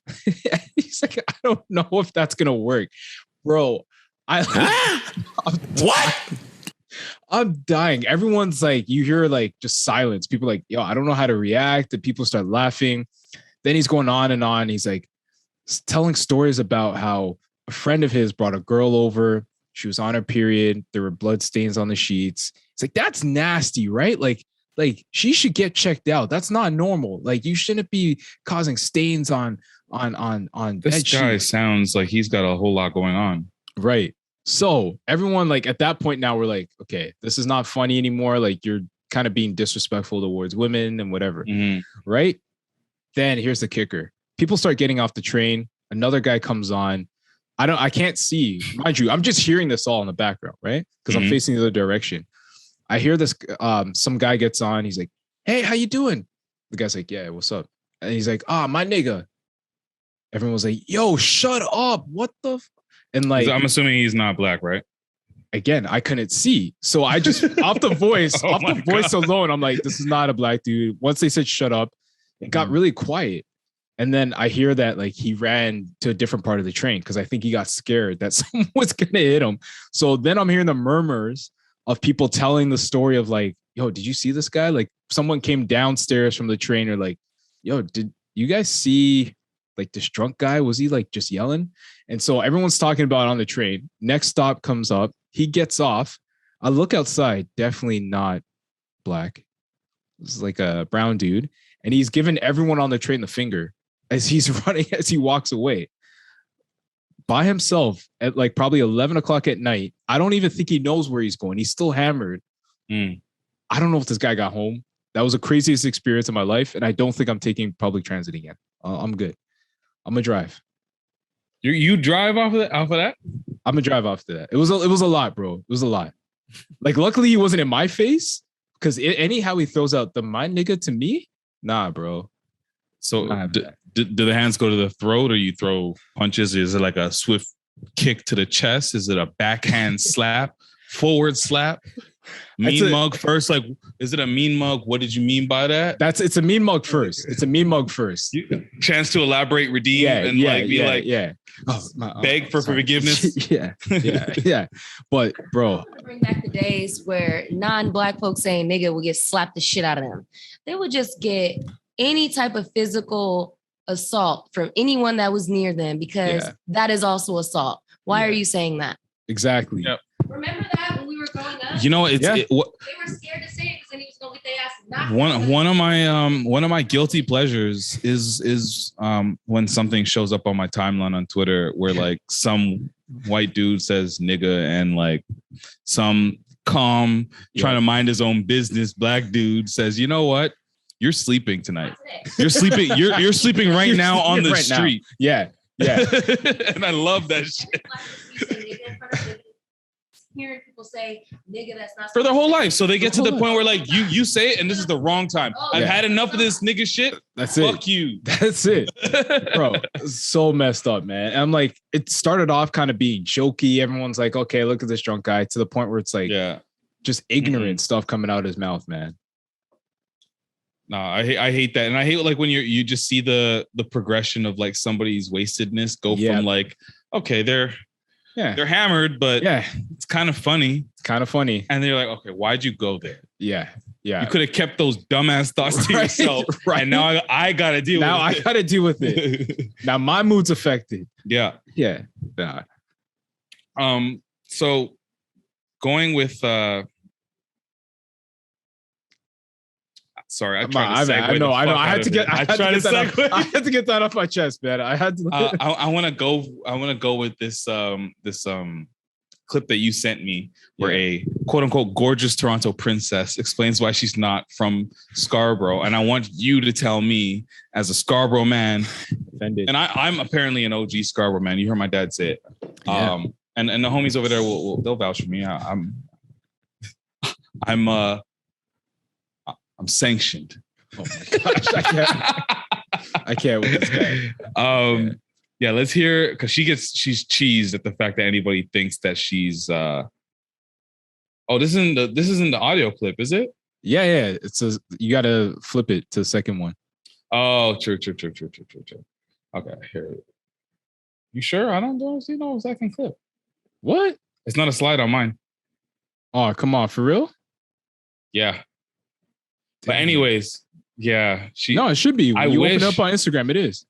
he's like, I don't know if that's gonna work, bro. What? I'm dying. Everyone's like, you hear, like, just silence. People are like, yo, I don't know how to react. And people start laughing. Then he's going on and on. He's like telling stories about how a friend of his brought a girl over. She was on her period. There were blood stains on the sheets. It's like, that's nasty, right? Like she should get checked out. That's not normal. Like, you shouldn't be causing stains on this guy sheets. Sounds like he's got a whole lot going on. Right. So everyone, like, at that point now, we're like, okay, this is not funny anymore. Like, you're kind of being disrespectful towards women and whatever. Mm-hmm. Right. Then here's the kicker. People start getting off the train. Another guy comes on. I can't see, mind you, I'm just hearing this all in the background, right? Because I'm facing the other direction. I hear this, some guy gets on. He's like, hey, how you doing? The guy's like, yeah, what's up? And he's like, my nigga. Everyone was like, yo, shut up. What the? And, like, I'm assuming he's not black, right? Again, I couldn't see. So I just, off the voice alone, I'm like, this is not a black dude. Once they said shut up, it got really quiet. And then I hear that, like, he ran to a different part of the train because I think he got scared that someone was going to hit him. So then I'm hearing the murmurs of people telling the story of, like, yo, did you see this guy? Like, someone came downstairs from the train, or like, yo, did you guys see, like, this drunk guy? Was he, like, just yelling? And so everyone's talking about it on the train. Next stop comes up. He gets off. I look outside. Definitely not black. This is like a brown dude. And he's giving everyone on the train the finger as he's running, as he walks away. By himself at, like, probably 11 o'clock at night. I don't even think he knows where he's going. He's still hammered. I don't know if this guy got home. That was the craziest experience of my life. And I don't think I'm taking public transit again. I'm good. I'm gonna drive. You drive off of that? I'm gonna drive off to that. It was a lot, bro. It was a lot. Like, luckily he wasn't in my face, because anyhow he throws out the my nigga to me. Nah, bro. So do the hands go to the throat, or you throw punches? Is it like a swift kick to the chest? Is it a backhand slap, forward slap? Mean mug first? Like, is it a mean mug? What did you mean by that? It's a mean mug first. It's a mean mug first. Chance to elaborate, redeem, beg for forgiveness. yeah. But, bro, bring back the days where non-black folks saying nigga would get slapped the shit out of them. They would just get any type of physical assault from anyone that was near them, because that is also assault. Why are you saying that? Exactly. Yep. Remember that when we were growing up? You know, they were scared to say it because then he was gonna get their ass knocked. One of my guilty pleasures is when something shows up on my timeline on Twitter where, like, some white dude says nigga, and, like, some calm trying to mind his own business black dude says, you know what? You're sleeping tonight. You're sleeping. You're sleeping right now on the street. Yeah. And I love that shit. Hearing people say nigga that's not For their whole life. So they get to the point where like you say it and this is the wrong time. I've had enough of this nigga shit. That's it. Fuck you. That's it. Bro, so messed up, man. And I'm like, it started off kind of being jokey. Everyone's like, okay, look at this drunk guy, to the point where it's like just ignorant stuff coming out of his mouth, man. No, I hate that. And I hate like when you just see the progression of like somebody's wastedness go from like, okay, they're hammered, but it's kind of funny. It's kind of funny. And they're like, okay, why'd you go there? Yeah. You could have kept those dumbass thoughts to yourself. Right. And now I got to deal with it. Now I got to deal with it. Now my mood's affected. Yeah. Nah. So going with sorry, I tried to segue. I know. I had to get that off my chest, man. I had to. I want to go with this clip that you sent me, where a quote unquote gorgeous Toronto princess explains why she's not from Scarborough, and I want you to tell me, as a Scarborough man, offended. And I'm apparently an OG Scarborough man. You heard my dad say it. And the homies over there they'll vouch for me. I'm sanctioned. Oh my gosh, I can't with this guy. Yeah, let's hear, because she's cheesed at the fact that anybody thinks that she's this isn't the audio clip, is it? Yeah. You gotta flip it to the second one. Oh, true. Okay, here. You sure? I don't see no second clip. What? It's not a slide on mine. Oh, come on, for real? Yeah. But anyways, yeah. No, it should be. When you open it up on Instagram, it is.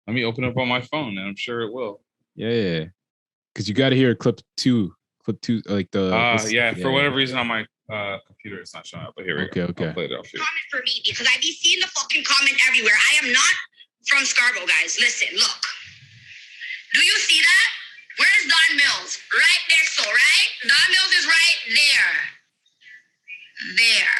Let me open it up on my phone, and I'm sure it will. Yeah. Because you got to hear clip two, like the. For whatever reason on my computer, it's not showing up. But here we go. Okay. I'll play it off here. Comment for me, because I be seeing the fucking comment everywhere. I am not from Scarborough, guys. Listen, look. Do you see that? Where's Don Mills? Right next to, right? Don Mills is right there. There.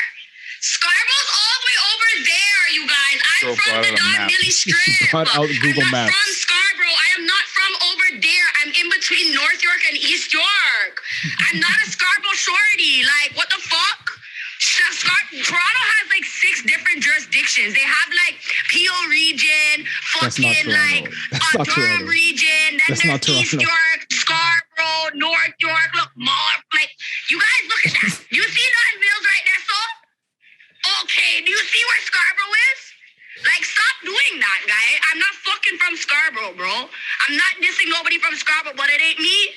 Scarborough's all the way over there, you guys. I'm from the Don Millie Strip. I'm not from Scarborough. I am not from over there. I'm in between North York and East York. I'm not a Scarborough shorty. Like, what the fuck? Toronto has like 6 different jurisdictions. They have like PO region, fucking like Durham region, then there's East York, Scarborough, North York. Look, like, you guys look at that. You see Don Mills right there, so? Okay, do you see where Scarborough is? Like, stop doing that, guy. I'm not fucking from Scarborough, bro. I'm not dissing nobody from Scarborough, but it ain't me.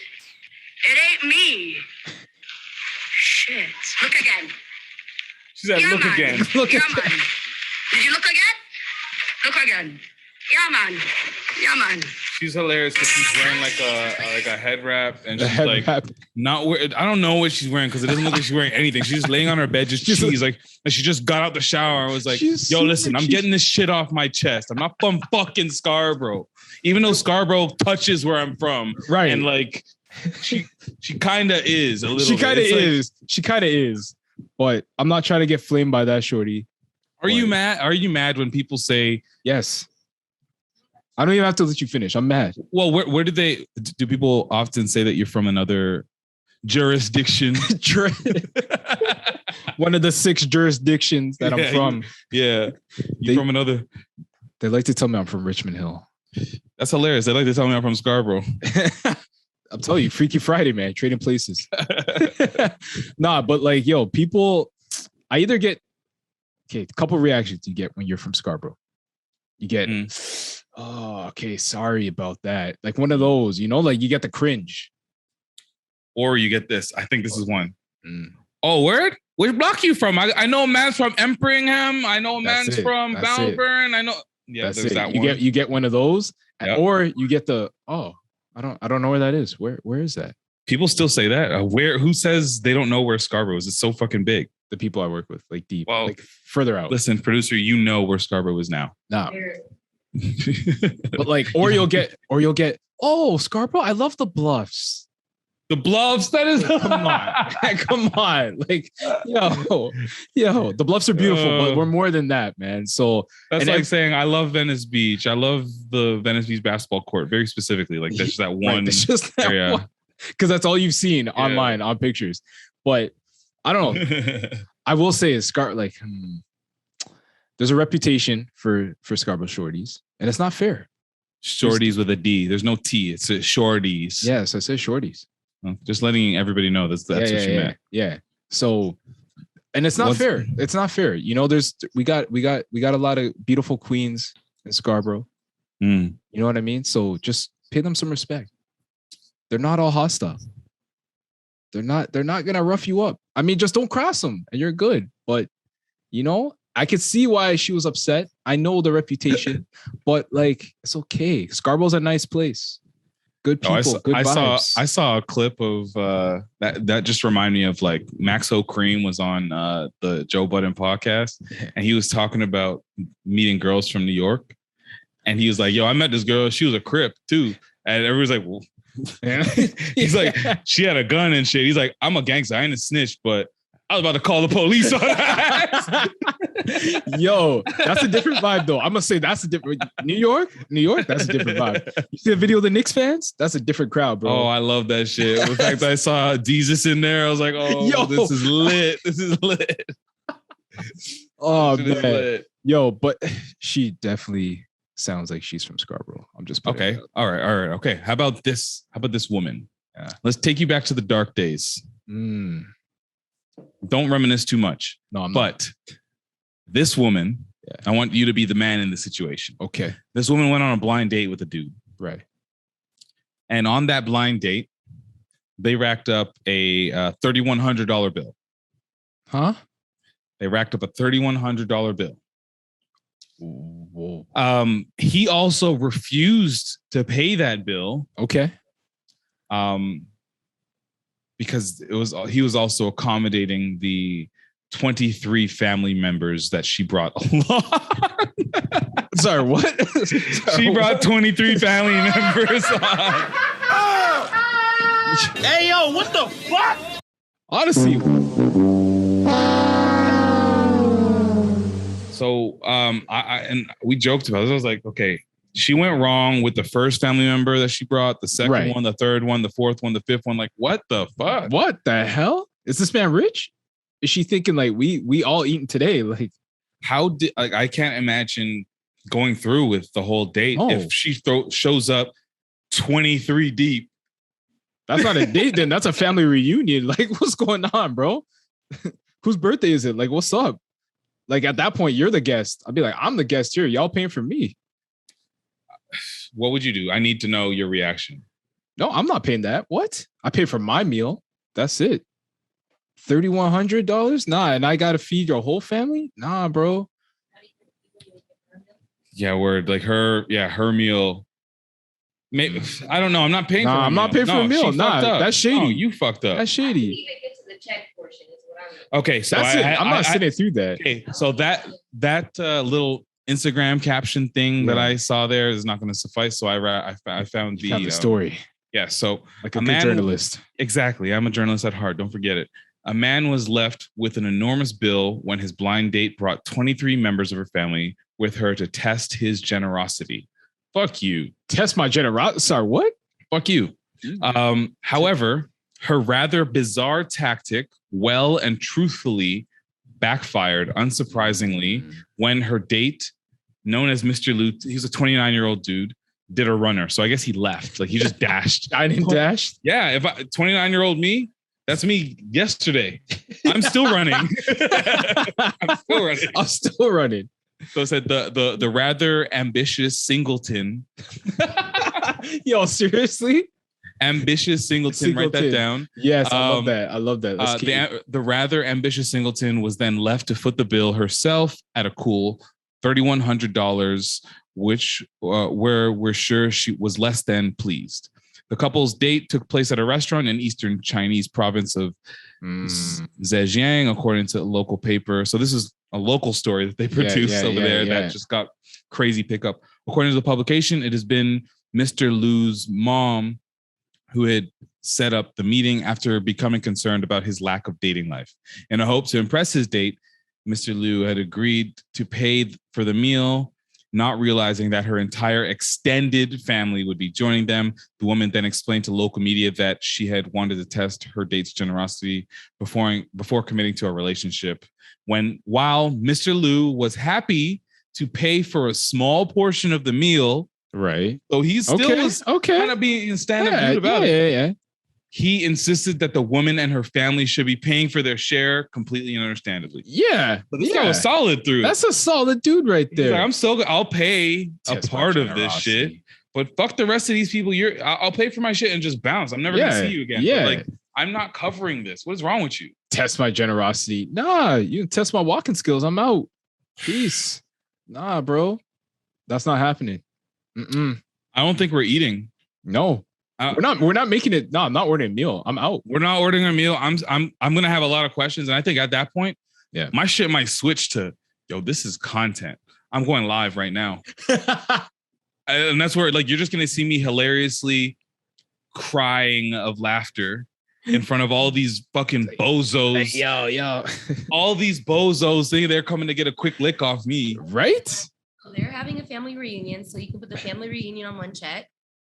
It ain't me. Shit. Look again. She said, look again. Look again. Did you look again? Look again. Yeah, man. She's hilarious because she's wearing like a head wrap, and she's like not wearing. I don't know what she's wearing because it doesn't look like she's wearing anything. She's just laying on her bed, just cheese, like, and she just got out the shower and was like, "Yo, listen, I'm getting this shit off my chest. I'm not from fucking Scarborough, even though Scarborough touches where I'm from, right? And like, she kind of is a little. She kind of is. Like, she kind of is. But I'm not trying to get flamed by that, shorty. Are you mad? Are you mad when people say yes? I don't even have to let you finish. I'm mad. Well, where do people often say that you're from another jurisdiction? One of the 6 jurisdictions that I'm from. Yeah. You're from another. They like to tell me I'm from Richmond Hill. That's hilarious. They like to tell me I'm from Scarborough. I'm telling you, Freaky Friday, man, trading places. Nah, but like, yo, people, I either get, a couple reactions you get when you're from Scarborough. You get, oh, okay, sorry about that. Like one of those, like you get the cringe. Or you get this. I think this is one. Oh, word? Which block you from? I know a man's from Empringham. I know a man's from Balburn. I know. Yeah, that's there's it. that you one. You get one of those, or you get the, I don't know where that is. Where is that? People still say that. Who says they don't know where Scarborough is? It's so fucking big. The people I work with, like deep, well, like further out. Listen, producer, you know where Scarborough is now. Nah. But like, or you'll get, oh, Scarborough, I love the Bluffs. The bluffs. That is. Come on. Come on. Like, the bluffs are beautiful, but we're more than that, man. So that's like saying I love Venice Beach. I love the Venice Beach basketball court very specifically. Like that's just that one. Right, it's just that area. Because that's all you've seen online on pictures. But I don't know. I will say is there's a reputation for Scarborough shorties, and it's not fair. Shorties with a D. There's no T. It's shorties. Yes, I said shorties. Just letting everybody know that's what you meant. Yeah. So, and it's not fair. It's not fair. You know, we got a lot of beautiful queens in Scarborough. You know what I mean? So just pay them some respect. They're not all hostile. They're not gonna rough you up. I mean, just don't cross them and you're good. But you know, I could see why she was upset. I know the reputation, but like it's okay. Scarborough's a nice place. Good people, good vibes. I saw a clip of that just reminded me of like Maxo Cream was on the Joe Budden podcast, and he was talking about meeting girls from New York, and he was like, "Yo, I met this girl. She was a Crip too," and everyone's like, "Well." He's like, she had a gun and shit. He's like, I'm a gangster. I ain't a snitch, but I was about to call the police on her. Yo, that's a different vibe though. I'm gonna say that's a different New York, that's a different vibe. You see the video of the Knicks fans? That's a different crowd, bro. Oh, I love that shit. The fact that I saw Jesus in there, I was like, oh, this is lit. This is lit. Oh man. Yo, but she definitely sounds like she's from Scarborough. I'm just okay. All right. Okay. How about this woman? Yeah. Let's take you back to the dark days. Don't reminisce too much. No, I'm not. But this woman, I want you to be the man in the situation. Okay. This woman went on a blind date with a dude. Right. And on that blind date, they racked up a $3,100 bill. Huh? They racked up a $3,100 bill. Whoa. He also refused to pay that bill. Okay. Because he was also accommodating the 23 family members that she brought along. Sorry, what? She brought 23 family members on. Hey, yo, what the fuck? Honestly. So and we joked about this. I was like, okay, she went wrong with the first family member that she brought, the second one, the third one, the fourth one, the fifth one. Like, what the fuck? What the hell? Is this man rich? Is she thinking like we all eating today? Like, how did I can't imagine going through with the whole date if she shows up 23 deep. That's not a date then. That's a family reunion. Like, what's going on, bro? Whose birthday is it? Like, what's up? Like, at that point, you're the guest. I'd be like, I'm the guest here. Y'all paying for me. What would you do? I need to know your reaction. No, I'm not paying that. What? I pay for my meal. That's it. $3,100? Nah, and I gotta feed your whole family? Nah, bro. Yeah, word. Like her meal. Maybe I don't know. I'm not paying for I'm not paying for a meal. Nah, that's shady. Oh, you fucked up. That's shady. Even get to the check portion is what I'm. Okay, so that's it. I'm not sitting through that. Okay, so that little Instagram caption thing that I saw there is not going to suffice. So I found the story. Yeah, so like a good journalist. Exactly. I'm a journalist at heart. Don't forget it. A man was left with an enormous bill when his blind date brought 23 members of her family with her to test his generosity. Fuck you. Test my generosity? Sorry, what? Fuck you. However, her rather bizarre tactic well and truthfully backfired, unsurprisingly, when her date, known as Mr. Lou, he's a 29-year-old dude, did a runner. So I guess he left. Like, he just dashed. I didn't dash? Yeah, if 29-year-old me, that's me yesterday. I'm still running. I'm still running. So it said the rather ambitious singleton. Yo, seriously? Ambitious singleton. Write that down. Yes, I love that. I love that. The rather ambitious singleton was then left to foot the bill herself at a cool $3,100, which we're sure she was less than pleased. The couple's date took place at a restaurant in eastern Chinese province of Zhejiang, according to a local paper. So this is a local story that they produced over there that just got crazy pickup. According to the publication, it has been Mr. Liu's mom who had set up the meeting after becoming concerned about his lack of dating life. In a hope to impress his date, Mr. Liu had agreed to pay for the meal, not realizing that her entire extended family would be joining them. The woman then explained to local media that she had wanted to test her date's generosity before committing to a relationship. While Mr. Liu was happy to pay for a small portion of the meal, right? So he still was kind of being stand-up dude about it. Yeah. He insisted that the woman and her family should be paying for their share completely and understandably. Yeah. But this guy was solid through. That's a solid dude right there. Like, I'm so good. I'll pay a part of this shit, but fuck the rest of these people. I'll pay for my shit and just bounce. I'm never gonna see you again. Yeah. But like, I'm not covering this. What is wrong with you? Test my generosity. Nah, you can test my walking skills. I'm out. Peace. Nah, bro. That's not happening. I don't think we're eating. No. We're not making it. No, I'm not ordering a meal. I'm out. We're not ordering a meal. I'm gonna have a lot of questions. And I think at that point, my shit might switch to, yo, this is content. I'm going live right now. And that's where like you're just gonna see me hilariously crying of laughter in front of all these fucking bozos. Yo. All these bozos thinking they're coming to get a quick lick off me. Right? They're having a family reunion, so you can put the family reunion on one check.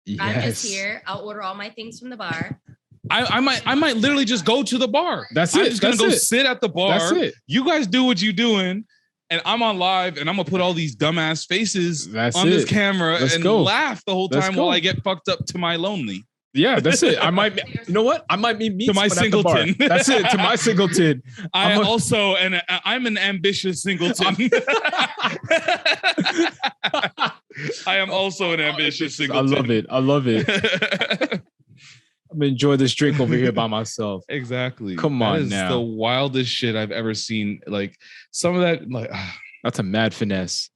Yes. I'm just here. I'll order all my things from the bar. I might literally just go to the bar. That's it. I'm just gonna go sit at the bar. That's it. You guys do what you doing, and I'm on live, and I'm gonna put all these dumbass faces on this camera and laugh the whole time while I get fucked up to my lonely. Yeah, that's it. I might, you know what? I might meet to my singleton. That's it. To my singleton. I'm an ambitious singleton. I am also an ambitious singleton. I love it. I'm enjoying this drink over here by myself. Exactly. Come on now. That's the wildest shit I've ever seen. Like some of that, like that's a mad finesse.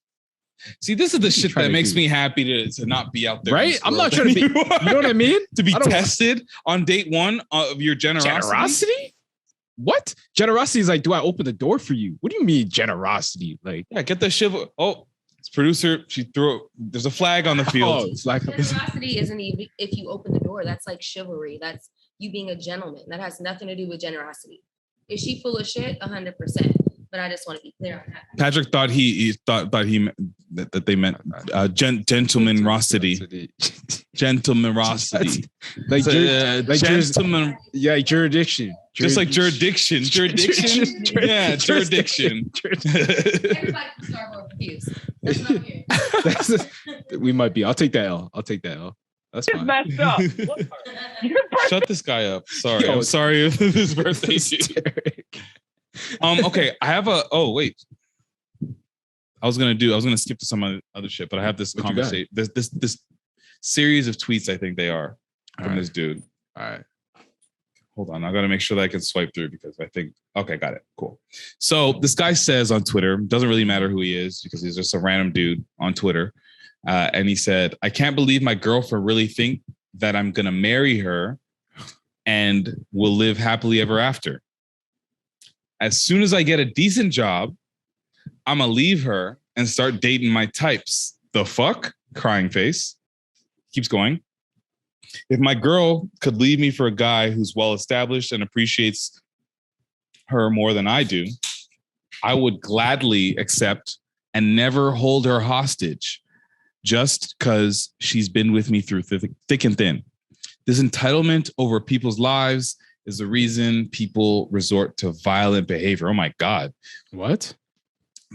See, this is the shit that makes me happy to not be out there. Right? I'm not trying to be, you know what I mean? To be tested on date one of your generosity. Generosity? What? Generosity is like, do I open the door for you? What do you mean generosity? Like, yeah, get the shiver. Oh, it's producer. She threw it. There's a flag on the field. It's like generosity isn't even if you open the door. That's like chivalry. That's you being a gentleman. That has nothing to do with generosity. Is she full of shit? 100%. But I just want to be clear on that. Patrick thought that they meant gentlemanrosity. Gentlemanrosity. Like gentleman. Yeah, jurisdiction. Just like jurisdiction. Jurisdiction. Yeah, jurisdiction. Everybody from Starbucks confused. That's not here. We might be. I'll take that L. That's fine. Messed up. Shut this guy up. Sorry. I'm sorry if his birthday is Derrick. Okay, I have wait. I was gonna skip to some other shit, but I have this conversation. This series of tweets, I think they are from this dude. All right. Hold on, I gotta make sure that I can swipe through because I think okay, got it. Cool. So this guy says on Twitter, doesn't really matter who he is because he's just a random dude on Twitter. And he said, I can't believe my girlfriend really think that I'm gonna marry her and will live happily ever after. As soon as I get a decent job, I'm gonna leave her and start dating my types. The fuck? Crying face. Keeps going. If my girl could leave me for a guy who's well established and appreciates her more than I do, I would gladly accept and never hold her hostage just because she's been with me through thick and thin. This entitlement over people's lives is the reason people resort to violent behavior. Oh my God. What?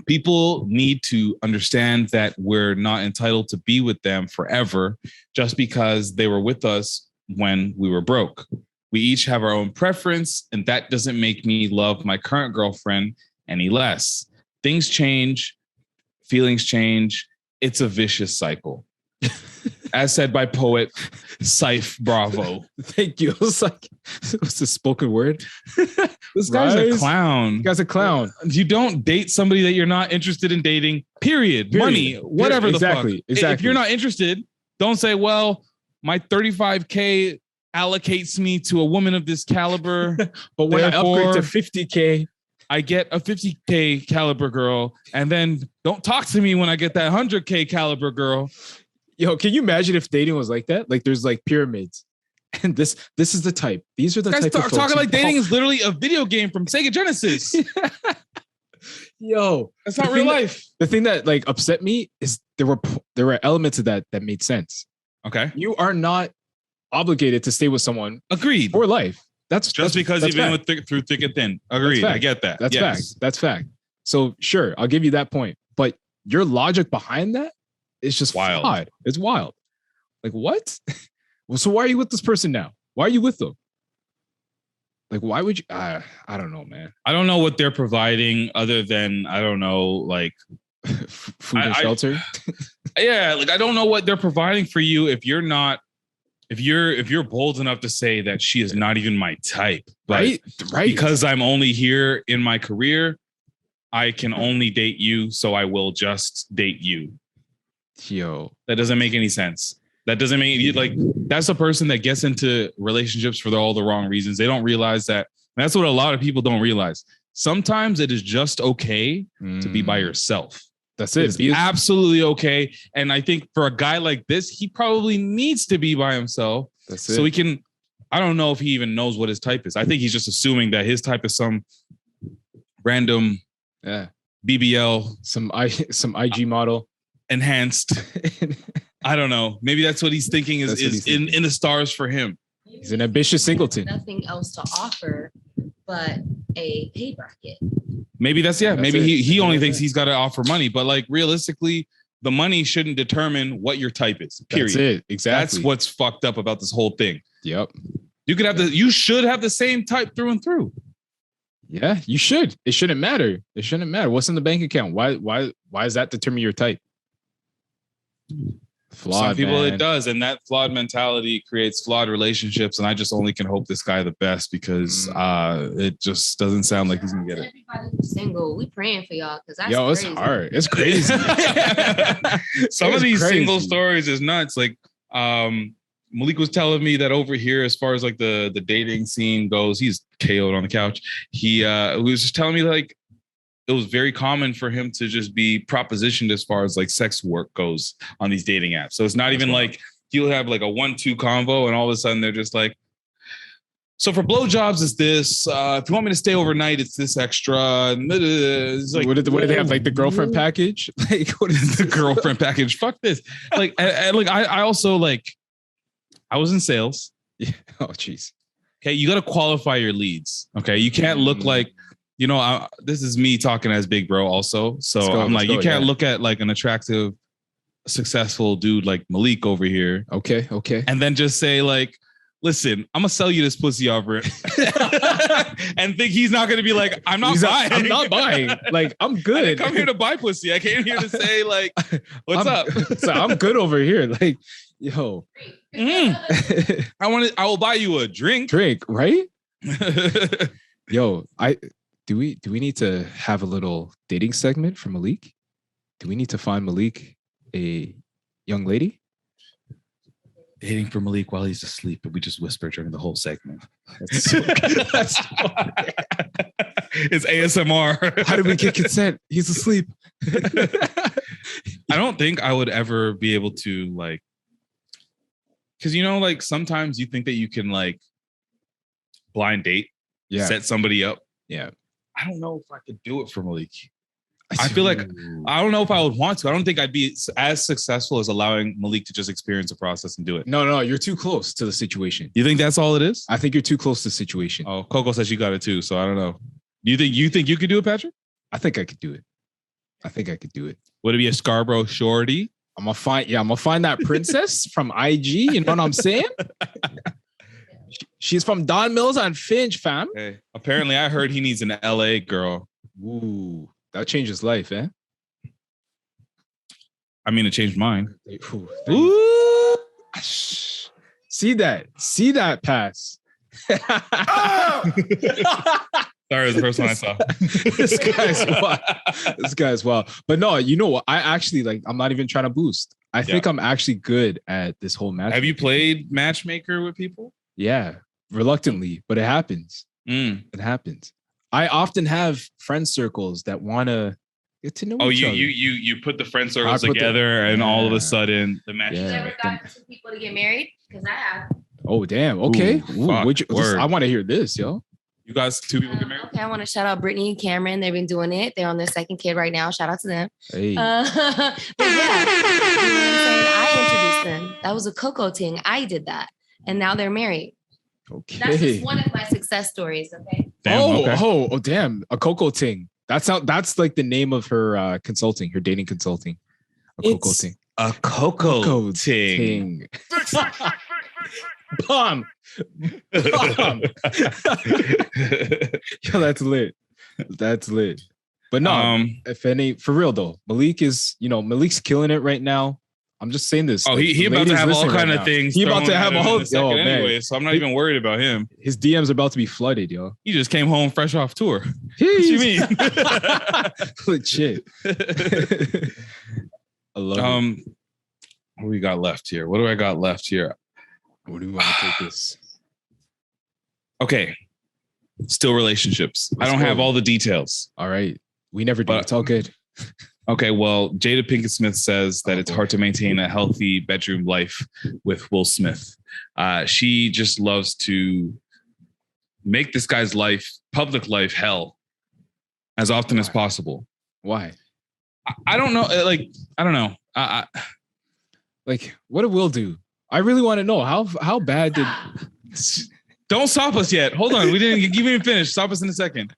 People need to understand that we're not entitled to be with them forever just because they were with us when we were broke. We each have our own preference, and that doesn't make me love my current girlfriend any less. Things change, feelings change. It's a vicious cycle. As said by poet Saif Bravo. Thank you. It was like, what's the spoken word? This guy's a clown. This guy's a clown. You don't date somebody that you're not interested in dating, period. Money, whatever the fuck. Exactly. If you're not interested, don't say, well, my 35K allocates me to a woman of this caliber. But when I upgrade to 50K, I get a 50K caliber girl. And then don't talk to me when I get that 100K caliber girl. Yo, can you imagine if dating was like that? Like there's like pyramids And this is the type. These are the Guys type of folks talking like who- dating is literally a video game from Sega Genesis. Yo, That's not the real thing life. The thing that like upset me is there were elements of that made sense. Okay. You are not obligated to stay with someone Agreed. for life. Just because you've been with through thick and thin. Agreed. I get that. That's fact. That's fact. So sure, I'll give you that point. But your logic behind that is just Wild. flawed. It's wild. Like what? Well, so why are you with this person now? Why are you with them? Like, why would you? I don't know, man. I don't know what they're providing other than, I don't know, like Food and shelter. Yeah, like I don't know what they're providing for you if you're not, if you're bold enough to say that she is not even my type, right? Because I'm only here in my career, I can only date you, so I will just date you. Yo, that doesn't make any sense. That doesn't make you like, that's a person that gets into relationships for all the wrong reasons. They don't realize that. That's what a lot of people don't realize. Sometimes it is just okay to be by yourself. That's it. It's absolutely okay. And I think for a guy like this, he probably needs to be by himself. That's it. So he can, I don't know if he even knows what his type is. I think he's just assuming that his type is some random BBL, some IG model, enhanced. I don't know. Maybe that's what he's thinking is in the stars for him. He's an ambitious singleton. Nothing else to offer but a pay bracket. Maybe maybe he only thinks he's got to offer money, but like realistically, the money shouldn't determine what your type is. Period. That's it. Exactly. That's what's fucked up about this whole thing. Yep. You should have the same type through and through. Yeah, you should. It shouldn't matter. It shouldn't matter. What's in the bank account? Why does that determine your type? Flawed, some people man. It does, and that flawed mentality creates flawed relationships. And I just only can hope this guy the best because it just doesn't sound like he's gonna get it. Everybody who's single, we praying for y'all because that's it's crazy. hard. It's crazy. Some of these single stories is nuts. Like Malik was telling me that over here, as far as like the dating scene goes, he's KO'd on the couch. He was just telling me like it was very common for him to just be propositioned as far as like sex work goes on these dating apps. So it's not even like he'll have like a 1-2 convo and all of a sudden they're just like, so for blowjobs, it's this. If you want me to stay overnight, it's this extra. It's like, what do they have? Like the girlfriend package? Like what is the girlfriend package? Fuck this. Like, I also like, I was in sales. Yeah. Oh, jeez. Okay. You got to qualify your leads. Okay. You can't look like, you know, this is me talking as big bro also. So I'm like, you can't look at like an attractive, successful dude like Malik over here. Okay. And then just say like, listen, I'm gonna sell you this pussy over it. And think he's not gonna be like, I'm not buying. I'm not buying. Like, I'm good. I didn't come here to buy pussy. I came here to say like, what's up? So I'm good over here. Like, yo. I will buy you a drink. Right? Yo, do we need to have a little dating segment for Malik? Do we need to find Malik a young lady? Dating for Malik while he's asleep, but we just whisper during the whole segment. That's so good. It's ASMR. How did we get consent? He's asleep. I don't think I would ever be able to like, because you know, like sometimes you think that you can like blind date, set somebody up. Yeah. I don't know if I could do it for Malik. I feel like I don't know if I would want to. I don't think I'd be as successful as allowing Malik to just experience the process and do it. No, you're too close to the situation. You think that's all it is? I think you're too close to the situation. Oh, Coco says she got it too, so I don't know. You think you could do it, Patrick? I think I could do it. Would it be a Scarborough shorty? I'm gonna find that princess from IG. You know what I'm saying? She's from Don Mills on Finch, fam. Hey, apparently, I heard he needs an LA girl. Ooh, that changed his life, eh? I mean, it changed mine. Ooh. See that pass. Sorry, it was the first one I saw. This guy's wild. But no, you know what? I actually like. I'm not even trying to boost. I think I'm actually good at this whole match. Have you played matchmaker with people? Yeah, reluctantly, but it happens. It happens. I often have friend circles that want to get to know each other. You put the friend circles together, and all of a sudden the match. You ever got two people to get married? Because I have. Oh, damn. Okay. I want to hear this, yo. You guys, 2 people get married? Okay, I want to shout out Brittany and Cameron. They've been doing it. They're on their second kid right now. Shout out to them. Hey. But yeah, you know what I'm saying? I introduced them. That was a Coco thing. I did that. And now they're married. Okay. That's just one of my success stories, okay? Damn, damn. A Coco ting. That's like the name of her consulting, her dating consulting. A Coco ting. A Coco ting. Bomb. Yo, that's lit. That's lit. But no, if any, for real though, Malik's killing it right now. I'm just saying this. Oh, he about to have all kind of things. He about to have a whole anyway, so I'm not even worried about him. His DMs are about to be flooded, yo. He just came home fresh off tour. What you mean? Legit. I love it. What do we got left here? What do I got left here? What do we want to take this? Okay. Still relationships. I don't have all the details. All right. We never do. It's all good. Okay. Well, Jada Pinkett Smith says that it's hard to maintain a healthy bedroom life with Will Smith. She just loves to make this guy's public life, hell as often as possible. Why? I don't know. I don't know. What did Will do? I really want to know how bad did. Don't stop us yet. Hold on. We didn't even finish. Stop us in a second.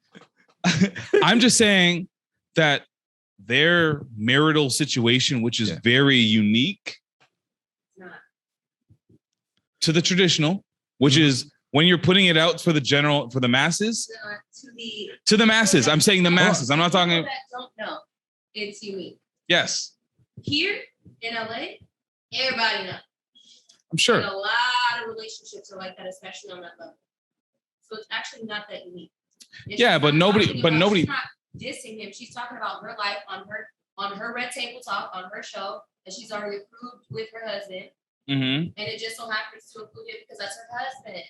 I'm just saying that their marital situation, which is very unique to the traditional, which is when you're putting it out for the masses, to the masses. I'm saying the masses. I'm not talking. Don't know. It's unique. Yes. Here in LA, everybody knows. I'm sure. And a lot of relationships are like that, especially on that level. So it's actually not that unique. But nobody. She's not dissing him. She's talking about her life on her Red Table Talk on her show that she's already approved with her husband. Mm-hmm. And it just so happens to include him because that's her husband.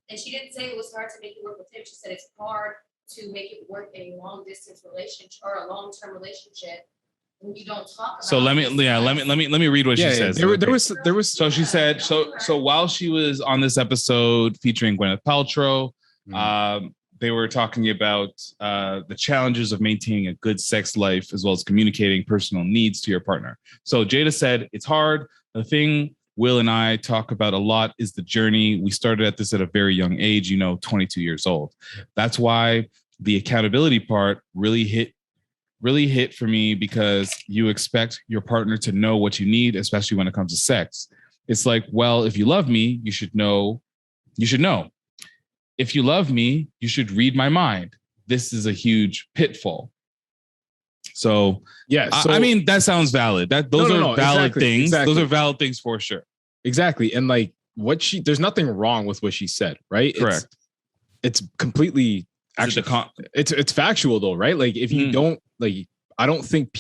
And she didn't say it was hard to make it work with him. She said it's hard to make it work in a long distance relationship or a long term relationship. When you don't talk about so let me read what she says. There was so she said so while she was on this episode featuring Gwyneth Paltrow, they were talking about the challenges of maintaining a good sex life as well as communicating personal needs to your partner. So Jada said it's hard. The thing Will and I talk about a lot is the journey. We started at this at a very young age, 22 years old. That's why the accountability part really hit for me, because you expect your partner to know what you need, especially when it comes to sex. It's like, well, if you love me, you should know. If you love me, you should read my mind. This is a huge pitfall. So, yeah, I mean, that sounds valid. Those are valid things. Exactly. Those are valid things for sure. Exactly. And like there's nothing wrong with what she said, right? Correct. It's completely actually, it's factual though, right? Like if you don't I don't think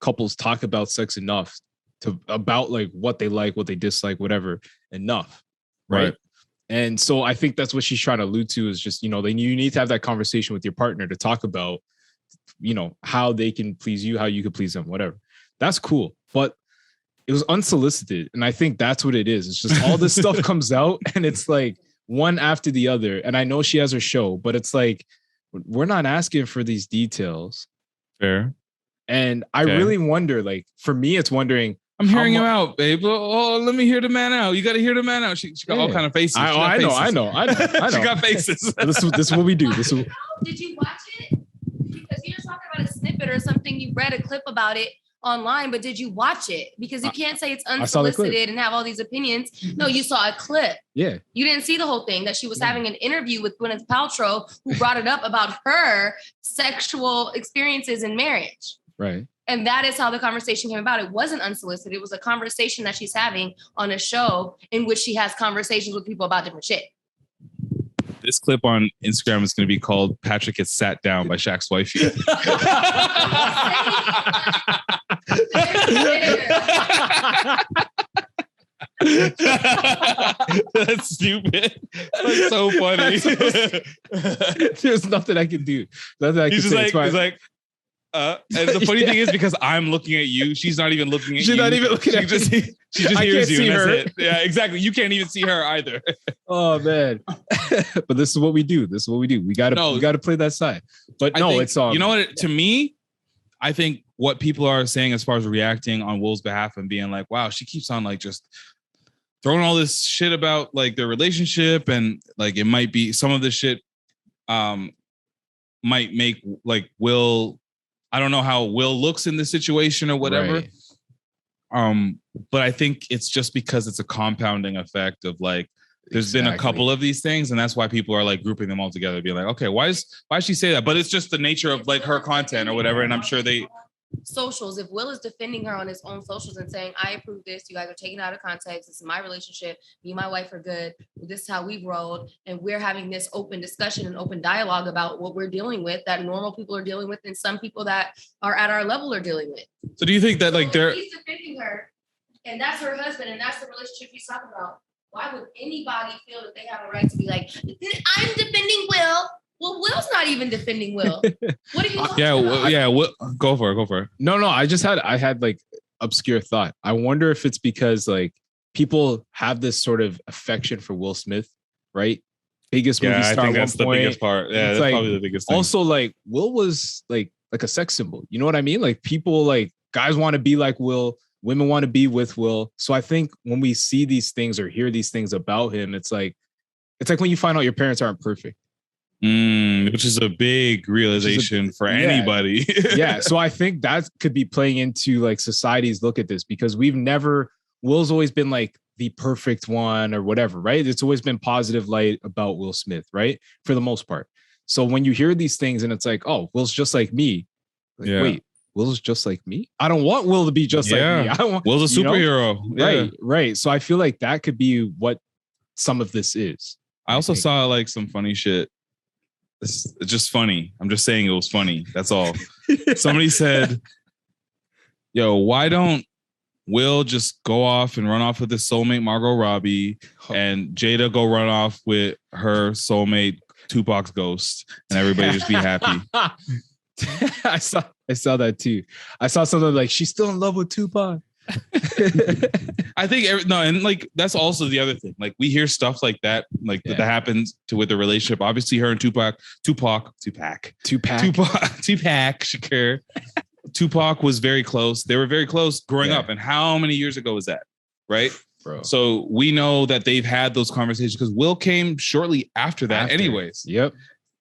couples talk about sex enough about like what they like, what they dislike, whatever enough. Right. And so I think that's what she's trying to allude to is just, you need to have that conversation with your partner to talk about, how they can please you, how you can please them, whatever. That's cool. But it was unsolicited. And I think that's what it is. It's just all this stuff comes out and it's like one after the other. And I know she has her show, but it's like, we're not asking for these details. Fair. And I really wonder, like, for me, it's wondering, I'm hearing you out, babe. Oh, let me hear the man out. You got to hear the man out. She got all kind of faces. I know. She got faces. This is what we do. Did you watch it? Because you're just talking about a snippet or something. You read a clip about it online, but did you watch it? Because you can't say it's unsolicited and have all these opinions. No, you saw a clip. Yeah. You didn't see the whole thing, that she was having an interview with Gwyneth Paltrow, who brought it up about her sexual experiences in marriage. Right. And that is how the conversation came about. It wasn't unsolicited. It was a conversation that she's having on a show in which she has conversations with people about different shit. This clip on Instagram is going to be called "Patrick Gets Sat Down" by Shaq's wifey. That's stupid. That's so funny. There's nothing I can do. He's like, And the funny thing is, because I'm looking at you, she's not even looking at you. She's not even looking at me. She just I hears can't you. see And her. that's it. Yeah, exactly. You can't even see her either. Oh man. But this is what we do. We gotta play that side. But no, it's you know what? To me, I think what people are saying as far as reacting on Will's behalf and being like, wow, she keeps on like just throwing all this shit about like their relationship, and like it might be some of this shit might make like Will, I don't know how Will looks in this situation or whatever. Right. But I think it's just because it's a compounding effect of like there's been a couple of these things, and that's why people are like grouping them all together, being like, okay, why she say that? But it's just the nature of like her content or whatever, and I'm sure they socials. If Will is defending her on his own socials and saying, I approve this, you guys are taking it out of context, this is my relationship, me and my wife are good, this is how we've rolled, and we're having this open discussion and open dialogue about what we're dealing with, that normal people are dealing with, and some people that are at our level are dealing with. So do you think that like he's defending her, and that's her husband, and that's the relationship he's talking about, why would anybody feel that they have a right to be like, I'm defending Will? Well, Will's not even defending Will. What are you talking about? Go for it. No, I had like obscure thought. I wonder if it's because like people have this sort of affection for Will Smith, right? Biggest movie star. I think that's the biggest part. Yeah, that's like, probably the biggest thing. Also, like Will was like a sex symbol. You know what I mean? Like people, like guys want to be like Will, women want to be with Will. So I think when we see these things or hear these things about him, it's like when you find out your parents aren't perfect. Which is a big realization for anybody. Yeah. So I think that could be playing into like society's look at this, because Will's always been like the perfect one or whatever, right? It's always been positive light about Will Smith, right? For the most part. So when you hear these things and it's like, oh, Will's just like me. Like, wait, Will's just like me? I don't want Will to be just like me. I want Will's a superhero. Right. So I feel like that could be what some of this is. I also saw like some funny shit. It's just funny. I'm just saying it was funny. That's all. Somebody said, yo, why don't Will just go off and run off with his soulmate, Margot Robbie, and Jada go run off with her soulmate, Tupac's ghost, and everybody just be happy. I saw that too. I saw something like, she's still in love with Tupac. I think and like that's also the other thing. Like we hear stuff like that, like that happens with the relationship. Obviously, her and Tupac, Shakur. Tupac was very close. They were very close growing up. And how many years ago was that? Right, bro. So we know that they've had those conversations because Will came shortly after that, anyways. Yep.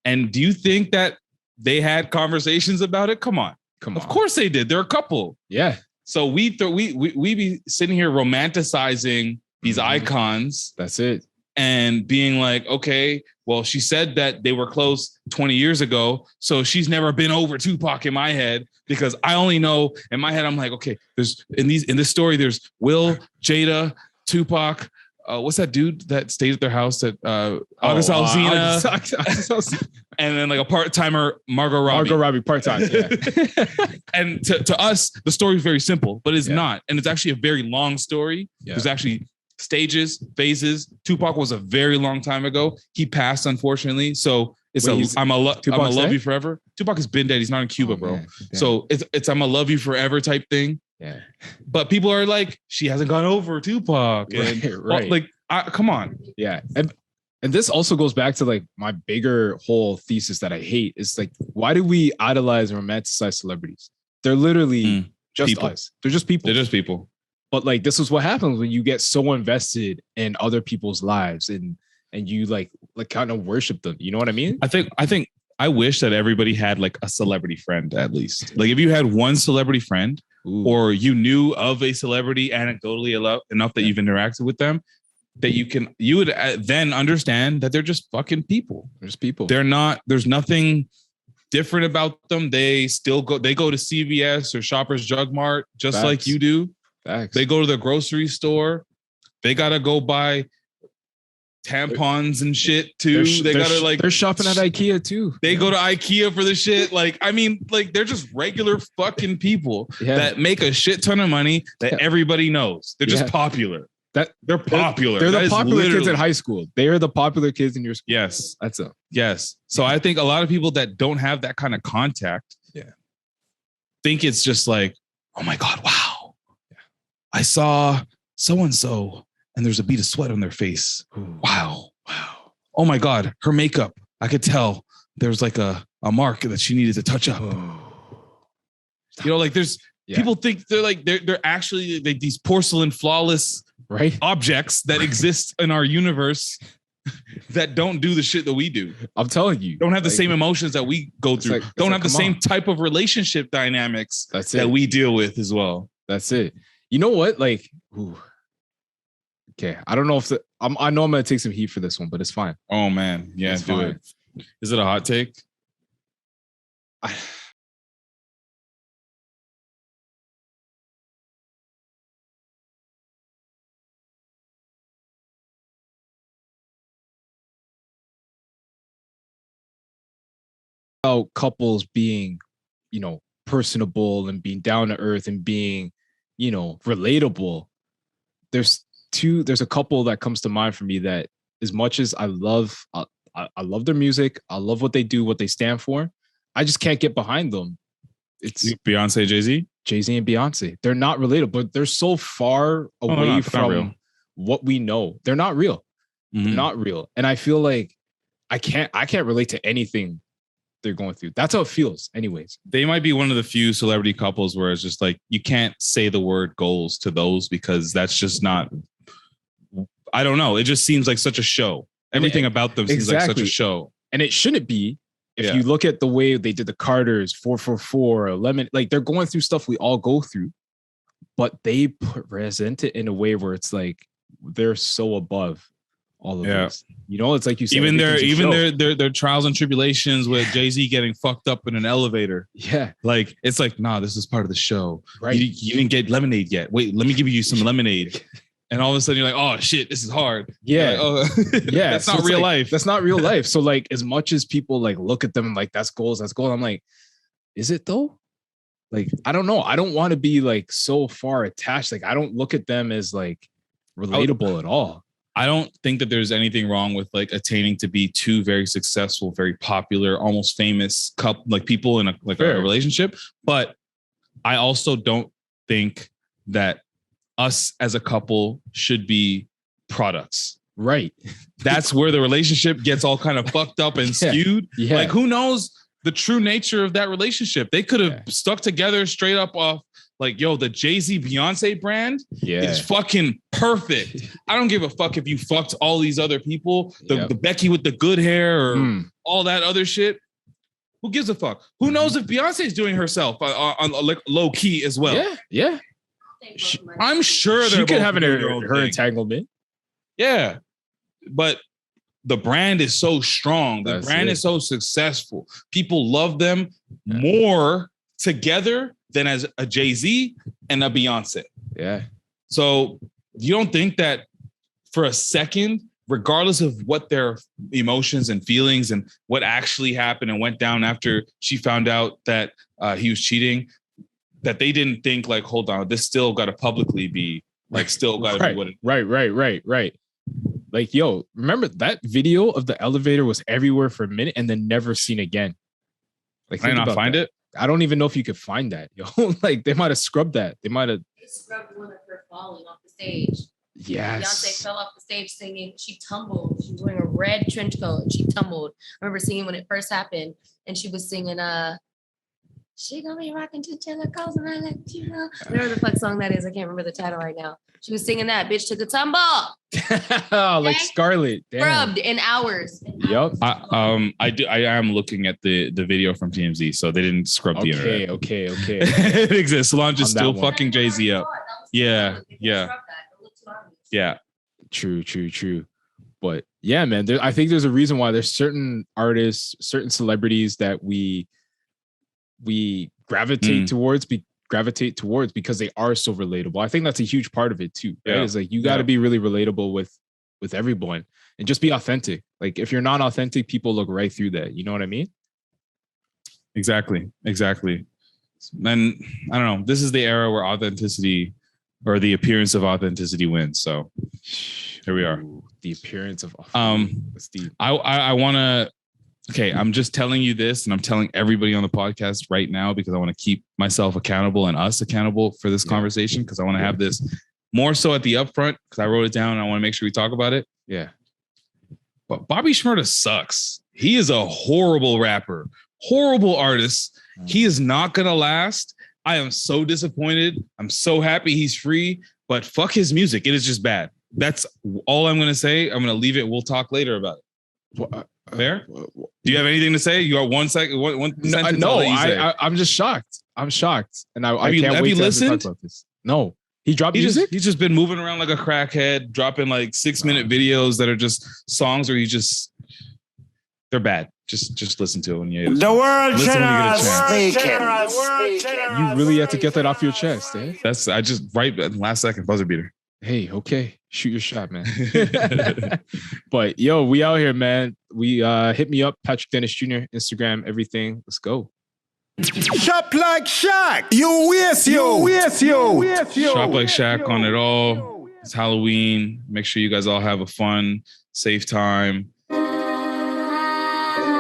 And do you think that they had conversations about it? Come on. Of course they did. They're a couple. Yeah. So we be sitting here romanticizing these icons. That's it. And being like, okay, well, she said that they were close 20 years ago. So she's never been over Tupac in my head, because I only know in my head, I'm like, okay, there's in this story, there's Will, Jada, Tupac. What's that dude that stays at their house at August Alsina? And then like a part-timer, Margot Robbie part-time. Yeah. And to us, the story is very simple, but it's not. And it's actually a very long story. Yeah. There's actually stages, phases. Tupac was a very long time ago. He passed, unfortunately. So it's I'ma love you forever. Tupac has been dead. He's not in Cuba, bro. Man. So it's I'ma love you forever type thing. Yeah. But people are like, she hasn't gone over Tupac. Right. Like, come on. Yeah. And this also goes back to like my bigger whole thesis that I hate is like, why do we idolize and romanticize celebrities? They're literally just people. us. They're just people. They're just people. But like, this is what happens when you get so invested in other people's lives and you like kind of worship them. You know what I mean? I wish that everybody had like a celebrity friend, at least. Like if you had one celebrity friend, or you knew of a celebrity anecdotally enough that you've interacted with them, that you would then understand that they're just fucking people. They're just people. There's nothing different about them. They go to CVS or Shoppers Drug Mart just Facts. like you do. Facts. They go to the grocery store. They gotta go buy tampons and shit too. They're shopping at IKEA too. They go to IKEA for the shit. Like, I mean, like they're just regular fucking people that make a shit ton of money that everybody knows. They're just popular. They're popular. They're the popular kids in high school. They are the popular kids in your school. Yes. That's it. Yes. So I think a lot of people that don't have that kind of contact think it's just like, oh my God, wow. I saw so-and-so and there's a bead of sweat on their face. Wow. Oh my God, her makeup. I could tell there was like a mark that she needed to touch up. You know, like there's people think they're actually like these porcelain flawless objects that exist in our universe that don't do the shit that we do. I'm telling you. Don't have the same emotions that we go through. Don't have the same type of relationship dynamics that we deal with as well. That's it. You know what? Like, okay. I don't know if I know I'm going to take some heat for this one, but it's fine. Oh man. Yeah, do it. Is it a hot take? About couples being, you know, personable and being down to earth and being, you know, relatable. There's a couple that comes to mind for me that as much as I love their music, I love what they do, what they stand for, I just can't get behind them. It's Beyonce, Jay-Z? Jay-Z and Beyonce. They're not relatable, but they're so far away from what we know. They're not real. Mm-hmm. They're not real. And I feel like I can't relate to anything they're going through. That's how it feels anyways. They might be one of the few celebrity couples where it's just like, you can't say the word goals to those because that's just not, I don't know. It just seems like such a show. Everything about them seems like such a show. And it shouldn't be. If you look at the way they did the Carters, 444, Lemon, like they're going through stuff we all go through, but they present it in a way where it's like, they're so above all of this. You know, it's like you said, even their trials and tribulations with Jay-Z getting fucked up in an elevator. Yeah. Like, it's like, nah, this is part of the show. Right. You didn't get lemonade yet. Wait, let me give you some lemonade. And all of a sudden you're like, oh shit, this is hard. Yeah. Like, oh, yeah. That's not real life. That's not real life. So like, as much as people like look at them and like, that's goals. I'm like, is it though? Like, I don't know. I don't want to be like so far attached. Like, I don't look at them as like relatable at all. I don't think that there's anything wrong with like attaining to be two very successful, very popular, almost famous people in a relationship. But I also don't think that us as a couple should be products. Right. That's where the relationship gets all kind of fucked up and skewed. Yeah. Like, who knows the true nature of that relationship? They could have stuck together straight up off like, yo, the Jay-Z Beyonce brand is fucking perfect. I don't give a fuck if you fucked all these other people, the Becky with the good hair or all that other shit. Who gives a fuck? Who knows if Beyonce is doing herself on like low key as well? Yeah. I'm sure she could have her entanglement. Yeah. But the brand is so strong. The brand is so successful. People love them more together than as a Jay-Z and a Beyonce. Yeah. So you don't think that for a second, regardless of what their emotions and feelings and what actually happened and went down after she found out that he was cheating, that they didn't think like, hold on, this still got to publicly be like, still got to be what it is. Right. Like, yo, remember that video of the elevator was everywhere for a minute and then never seen again. Like, can I not find it? I don't even know if you could find that, yo. Like, they might have scrubbed that. They scrubbed one of her falling off the stage. Yes. Beyonce fell off the stage singing. She tumbled. She was wearing a red trench coat and she tumbled. I remember singing when it first happened, and she was singing she gonna be rocking till it goes and I let you know. Whatever the fuck song that is, I can't remember the title right now. She was singing that. Bitch took a tumble. Like Scarlett. Damn. Scrubbed in hours. Yep. I am looking at the video from TMZ, so they didn't scrub the internet. Okay. It exists. Solange is still fucking Jay-Z up. Yeah. True. But yeah, man, I think there's a reason why there's certain artists, certain celebrities that we gravitate towards because they are so relatable. I think that's a huge part of it too. Right? It's like you got to be really relatable with everyone and just be authentic. Like, if you're not authentic, people look right through that. You know what I mean? Exactly. And I don't know. This is the era where authenticity or the appearance of authenticity wins. So here we are. The appearance of I want to Okay, I'm just telling you this, and I'm telling everybody on the podcast right now because I want to keep myself accountable and us accountable for this conversation because I want to have this more so at the upfront because I wrote it down and I want to make sure we talk about it. Yeah. But Bobby Shmurda sucks. He is a horrible rapper, horrible artist. He is not going to last. I am so disappointed. I'm so happy he's free, but fuck his music. It is just bad. That's all I'm going to say. I'm going to leave it. We'll talk later about it. Fair? Do you have anything to say? You got 1 second. One sentence. No, I'm just shocked. I'm shocked, and I can't wait to talk about this. No, he dropped music. He's just been moving around like a crackhead, dropping like 6-minute videos that are just songs where they're bad. Just listen to it when you. The world generous speaking. You really have to get that off your chest, eh? I just right last second buzzer beater. Hey, okay. Shoot your shot, man. But yo, we out here, man. We hit me up, Patrick Dennis Jr., Instagram, everything. Let's go. Shop like Shaq. You waste you. Shop like Shaq on it all. It's Halloween. Make sure you guys all have a fun, safe time.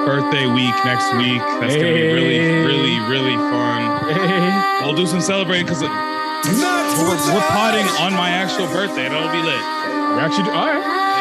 Birthday week next week. That's gonna be really, really, really fun. We'll do some celebrating because we're potting on my actual birthday. That'll be lit. We're actually all right.